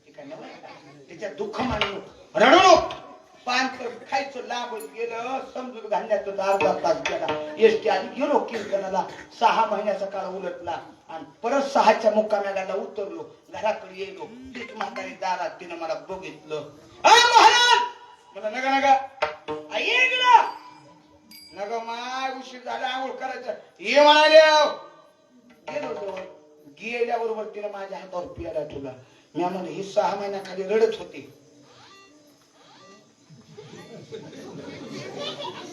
हे काही नव्हे का? त्याच्यात दुःख मानू रडू नको. पान खायचं लांबच गेलं. समजून घालण्याचं अर्धा तास गेला. एसटी आली. गेलो कीर्तनाला. 6 महिन्याचा काळ उलटला आणि परत 6च्या मुक्काम्याला उतरलो. घराकडे येलो. तीच म्हातारी दारात. तिनं मला बघितलं. महाराज मला नका नका ये गेला नका माय उशीर झाला आंघोळ करायचं ये म्हणाले. गेलो गेल्याबरोबर तिने माझ्या हातावर पियाला ठेवला. मी म्हणलं ही 6 महिन्याखाली रडत होती.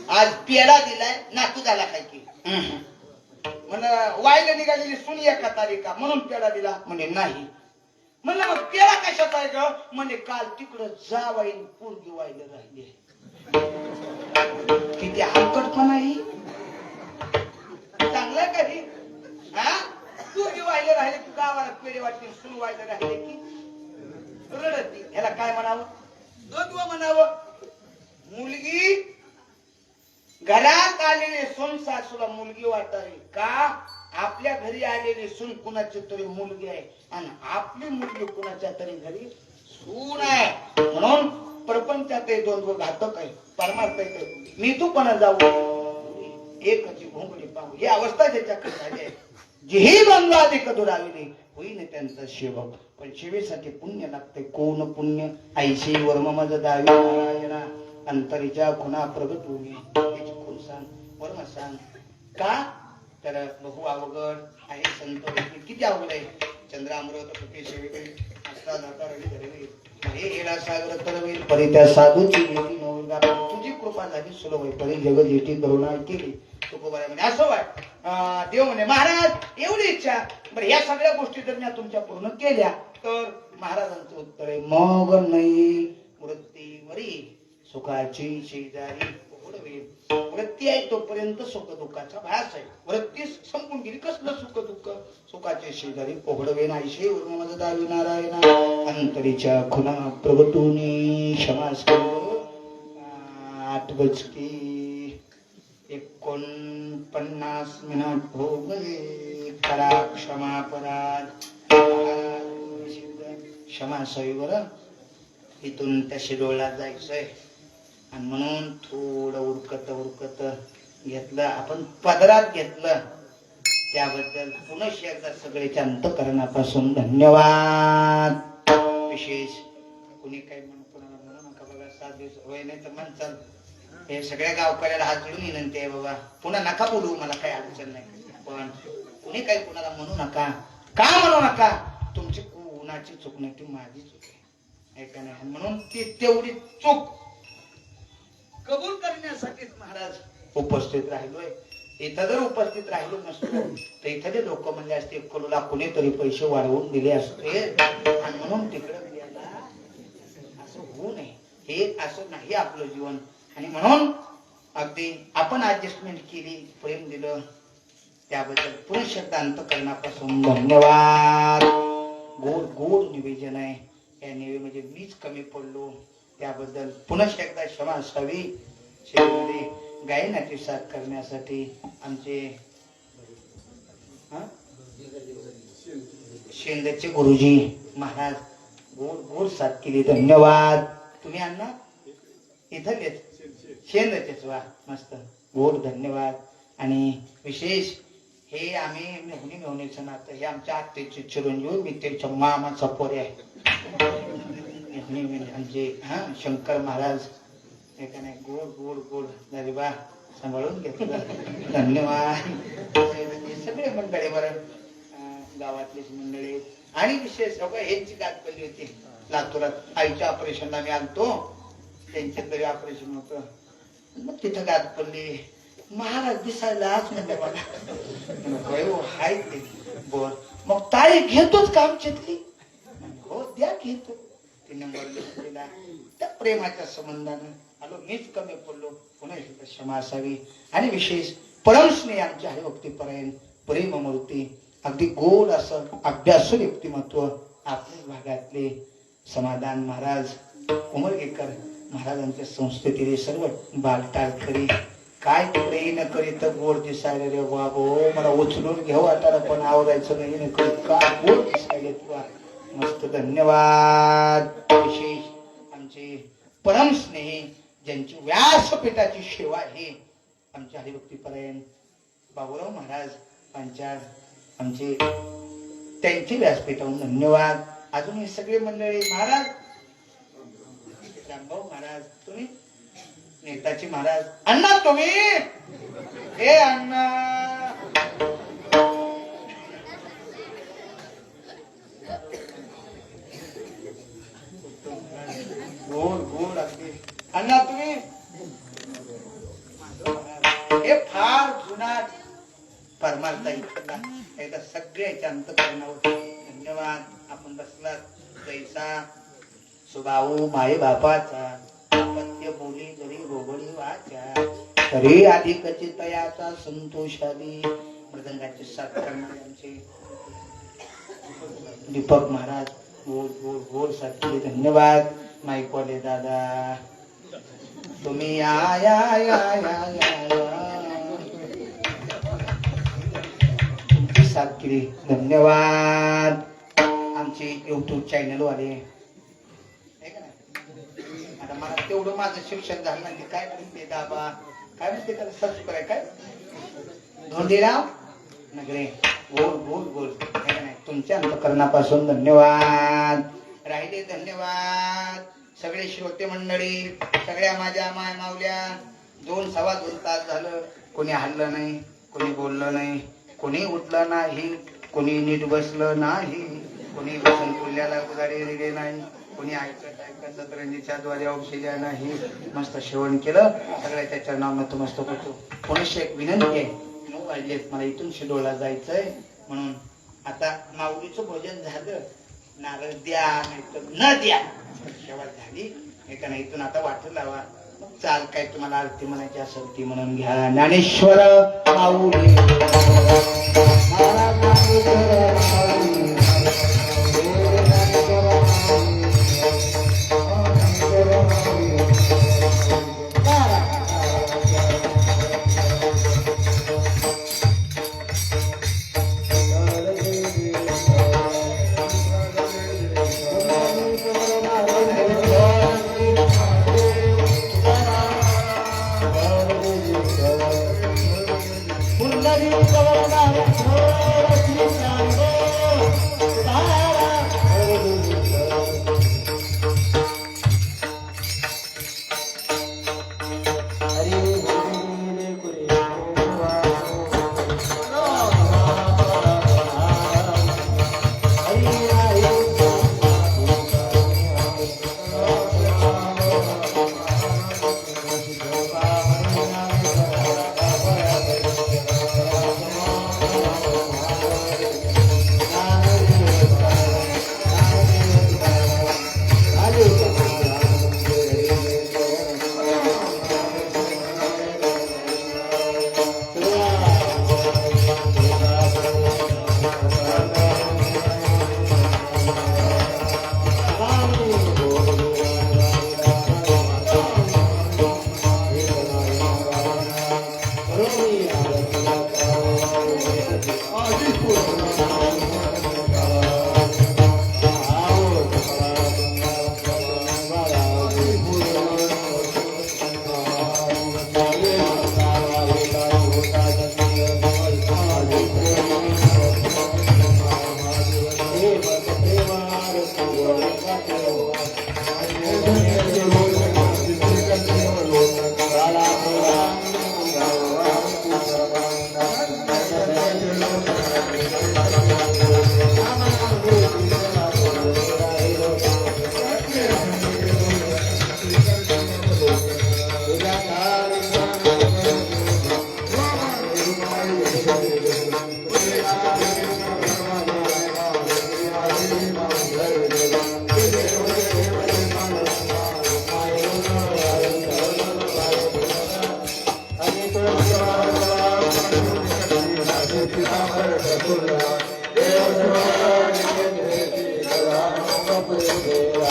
आज पेढा दिलाय नातू झाला काय की म्हणलं वायला निघालेली सून एका तारीखा म्हणून पेढा दिला. म्हणे नाही. म्हणलं मग पेढा कशाचा आहे ग? म्हणे काल तिकडं जावाईन पोरगी व्हायला राहिली. किती हलकटपणा ही. चांगलं कधी हा पोरगी व्हायला राहिले की गावाला पेढे वाटते. सून व्हायला राहिले की रडती. ह्याला काय म्हणावं? द्वंद्व म्हणावं. मुलगी घरात आलेले सून सासूला मुलगी वाटावी का? आपल्या घरी आलेली सून कुणाची तरी मुलगी आहे आणि आपली मुलगी कुणाच्या तरी घरी सून आहे म्हणून प्रपंचात द्वंद्व घातक आहे परमार्थ आहे मी तू पण जाऊ एकची भोंगडी पाहू ही अवस्था ज्याच्याकडे झाली आहे जीही द्वंद्वाधिक दुराविली होईन त्यांचा सेवक पण सेवेसाठी पुण्य लागते कोण पुण्य ऐशी वर्म मज दावी नारायणा अंतरीच्या खुणा प्रगट होणे याची खूण सांग वर्म सांग का तर बहु अवघड आहे संत किती अवघड आहे चंद्रामृत पती सेवे असता जाता रवी धरवी हे येडा सागर तरवेल परी त्या साधूची भेटी नवगा तुझी कृपा झाली सुलभ आहे परी जग जेठी करुणा केली तुकोबारा म्हणजे असं वाट देव म्हणे महाराज एवढी इच्छा बरं या सगळ्या गोष्टी जर मी तुमच्या पूर्ण केल्या तर महाराजांचं उत्तर आहे मग नाही वृत्तीवरी सुखाची शेजारी वृत्ती आहे तोपर्यंत सुख दुःखाचा भास आहे वृत्ती संपून गेली कसलं सुख दुःख सुखाचे शेजारी पोहडवे नाहीशे उर्ममज दावी नारायणा अंतरीच्या खुना प्रगतूनी क्षमास आठवचकी 49 मिनिट हो गए करा क्षमा पराध क्षमा सईवर इथून त्या शिरोळला जायचंय आणि म्हणून थोडं उरकत घेतलं आपण पदरात घेतलं त्याबद्दल पुन्हा एकदा सगळ्याच्या अंतःकरणापासून धन्यवाद विशेष कुणी काही म्हणू नका बघा 7 दिवस होय नाही तर म्हणचाल हे सगळ्या गावकऱ्याला हात जोडून विनंती आहे बाबा पुन्हा नका बोलू मला काही अडचण नाही पण कुणी काही कुणाला म्हणू नका का म्हणू नका तुमची कुणाची चूक नाही ती माझी चूक आहे ऐका नाही म्हणून ती तेवढी चूक कबूल करण्यासाठीच महाराज उपस्थित राहिलोय इथं जर उपस्थित राहिलो नसतो तर इथं जे लोक म्हणले असते कलूला कुणीतरी पैसे वाढवून दिले असते आणि म्हणून तिकडे गेला असं होऊ नये हे असं नाही आपलं जीवन आणि म्हणून अगदी आपण ऍडजस्टमेंट केली प्रेम दिलं त्याबद्दल पुन्हा शब्द अंतःकरणापासून धन्यवाद गोड गोड निवेदन आहे या निवे म्हणजे मीच कमी पडलो त्याबद्दल पुन्हा एकदा क्षमा असावी शेतीमध्ये गायनाची साथ करण्यासाठी आमचे शेंदचे गुरुजी महाराज गोड गोड साथ केली धन्यवाद तुम्ही अण्णा इथं शेंदचेच वा मस्त गोड धन्यवाद आणि विशेष हे आम्ही मेहुणी मेहुणीचं नातं हे आमच्या आत्तेचे चिरंजीव मी त्याच्या मामाचा पोरे आहे आमचे शंकर महाराज एका नाही गोड गोड गोड झाले बा सांभाळून घेतलं धन्यवाद सगळे मंडळी बरं गावातलीच मंडळी आणि विशेष ह्यांची गाठ पडली होती लातूरात आईच्या ऑपरेशनला मी आणतो त्यांच्या तरी ऑपरेशन होतं मग तिथं गाठ पडली महाराज दिसायला आज म्हणलं बघा हाय ते बोल मग ताई घेतोच का आमच्यातली हो द्या घेतो ती नंबर दिला त्या प्रेमाच्या संबंधानं आलो मीच कमी पडलो पुन्हा एकदा क्षमा असावी आणि विशेष परमस्नेही आमच्या हरिभक्तीपर्यंत प्रेममूर्ती अगदी गोड असं अभ्यासू व्यक्तिमत्व आपल्या भागातले समाधान महाराज उमरगेकर महाराजांच्या संस्थेतील सर्व बालटाळकरी काय तिकडे न करीत गोड दिसायला रे बाबो मला उचलून घेऊ वाटायला पण आवडायचं नाही न करीत का गोड दिसायला तुला मस्त धन्यवाद विशेष आमचे परमस्नेही ज्यांची व्यासपीठाची सेवा आहे आमच्या हरिभक्तीपर्यंत बाबूराव महाराज पांचाळ आमचे त्यांची व्यासपीठाहून धन्यवाद अजून हे सगळे मंडळी महाराज रामभाऊ महाराज तुम्ही नेताजी महाराज अण्णा तुम्ही हे अण्णा गोड गोड अगदी अण्णा तुम्ही हे फार जुनाट परमार्थ एकदा सगळ्याच्या अंतःकरणावर धन्यवाद आपण बसलात जैसा सुभाऊ माई बापाचा पत्य बोली जरी रोबडी वाचा तरी अधिकची तयाचा संतोषादी मृदंगाची साथ करणारे आमचे दीपक महाराज गोड गोड गोड साथी धन्यवाद माईकवाले दादा तुम्ही या या या या या साथ केली. धन्यवाद. आमचे युट्यूब चॅनल वाले आता मला तेवढं माझं शिक्षण झालं नाही काय म्हणते दाबा काय म्हणते त्याला सबस्क्राईब काय धोंडीराव नगरे बोल बोल बोल नाही तुमच्या अंतकरणापासून धन्यवाद. राहिले धन्यवाद सगळे श्रोते मंडळी सगळ्या माझ्या माय मावल्या. 2-2.25 तास झालं कोणी हल्लं नाही कोणी बोललं नाही कोणी उठलं नाही कोणी नीट बसलं नाही कोणी बसून पुल्याला गाडी दिली नाही कोणी ऐकत सतरंजीच्या द्वारे औषध्या नाही. मस्त सेवन केलं सगळ्या त्याच्या नावानं तो मस्त होतो. कोणाशी एक विनंती आहे 9 वाजलेत मला इथून शिडोळला जायचंय म्हणून आता माऊलीचं भोजन झालं नारळ द्या नाही तर न द्या सेवा झाली एका इथून आता वाटू लावा चाल काय तुम्हाला आरती म्हणायची असेल ती म्हणून घ्या. ज्ञानेश्वर माऊली Deus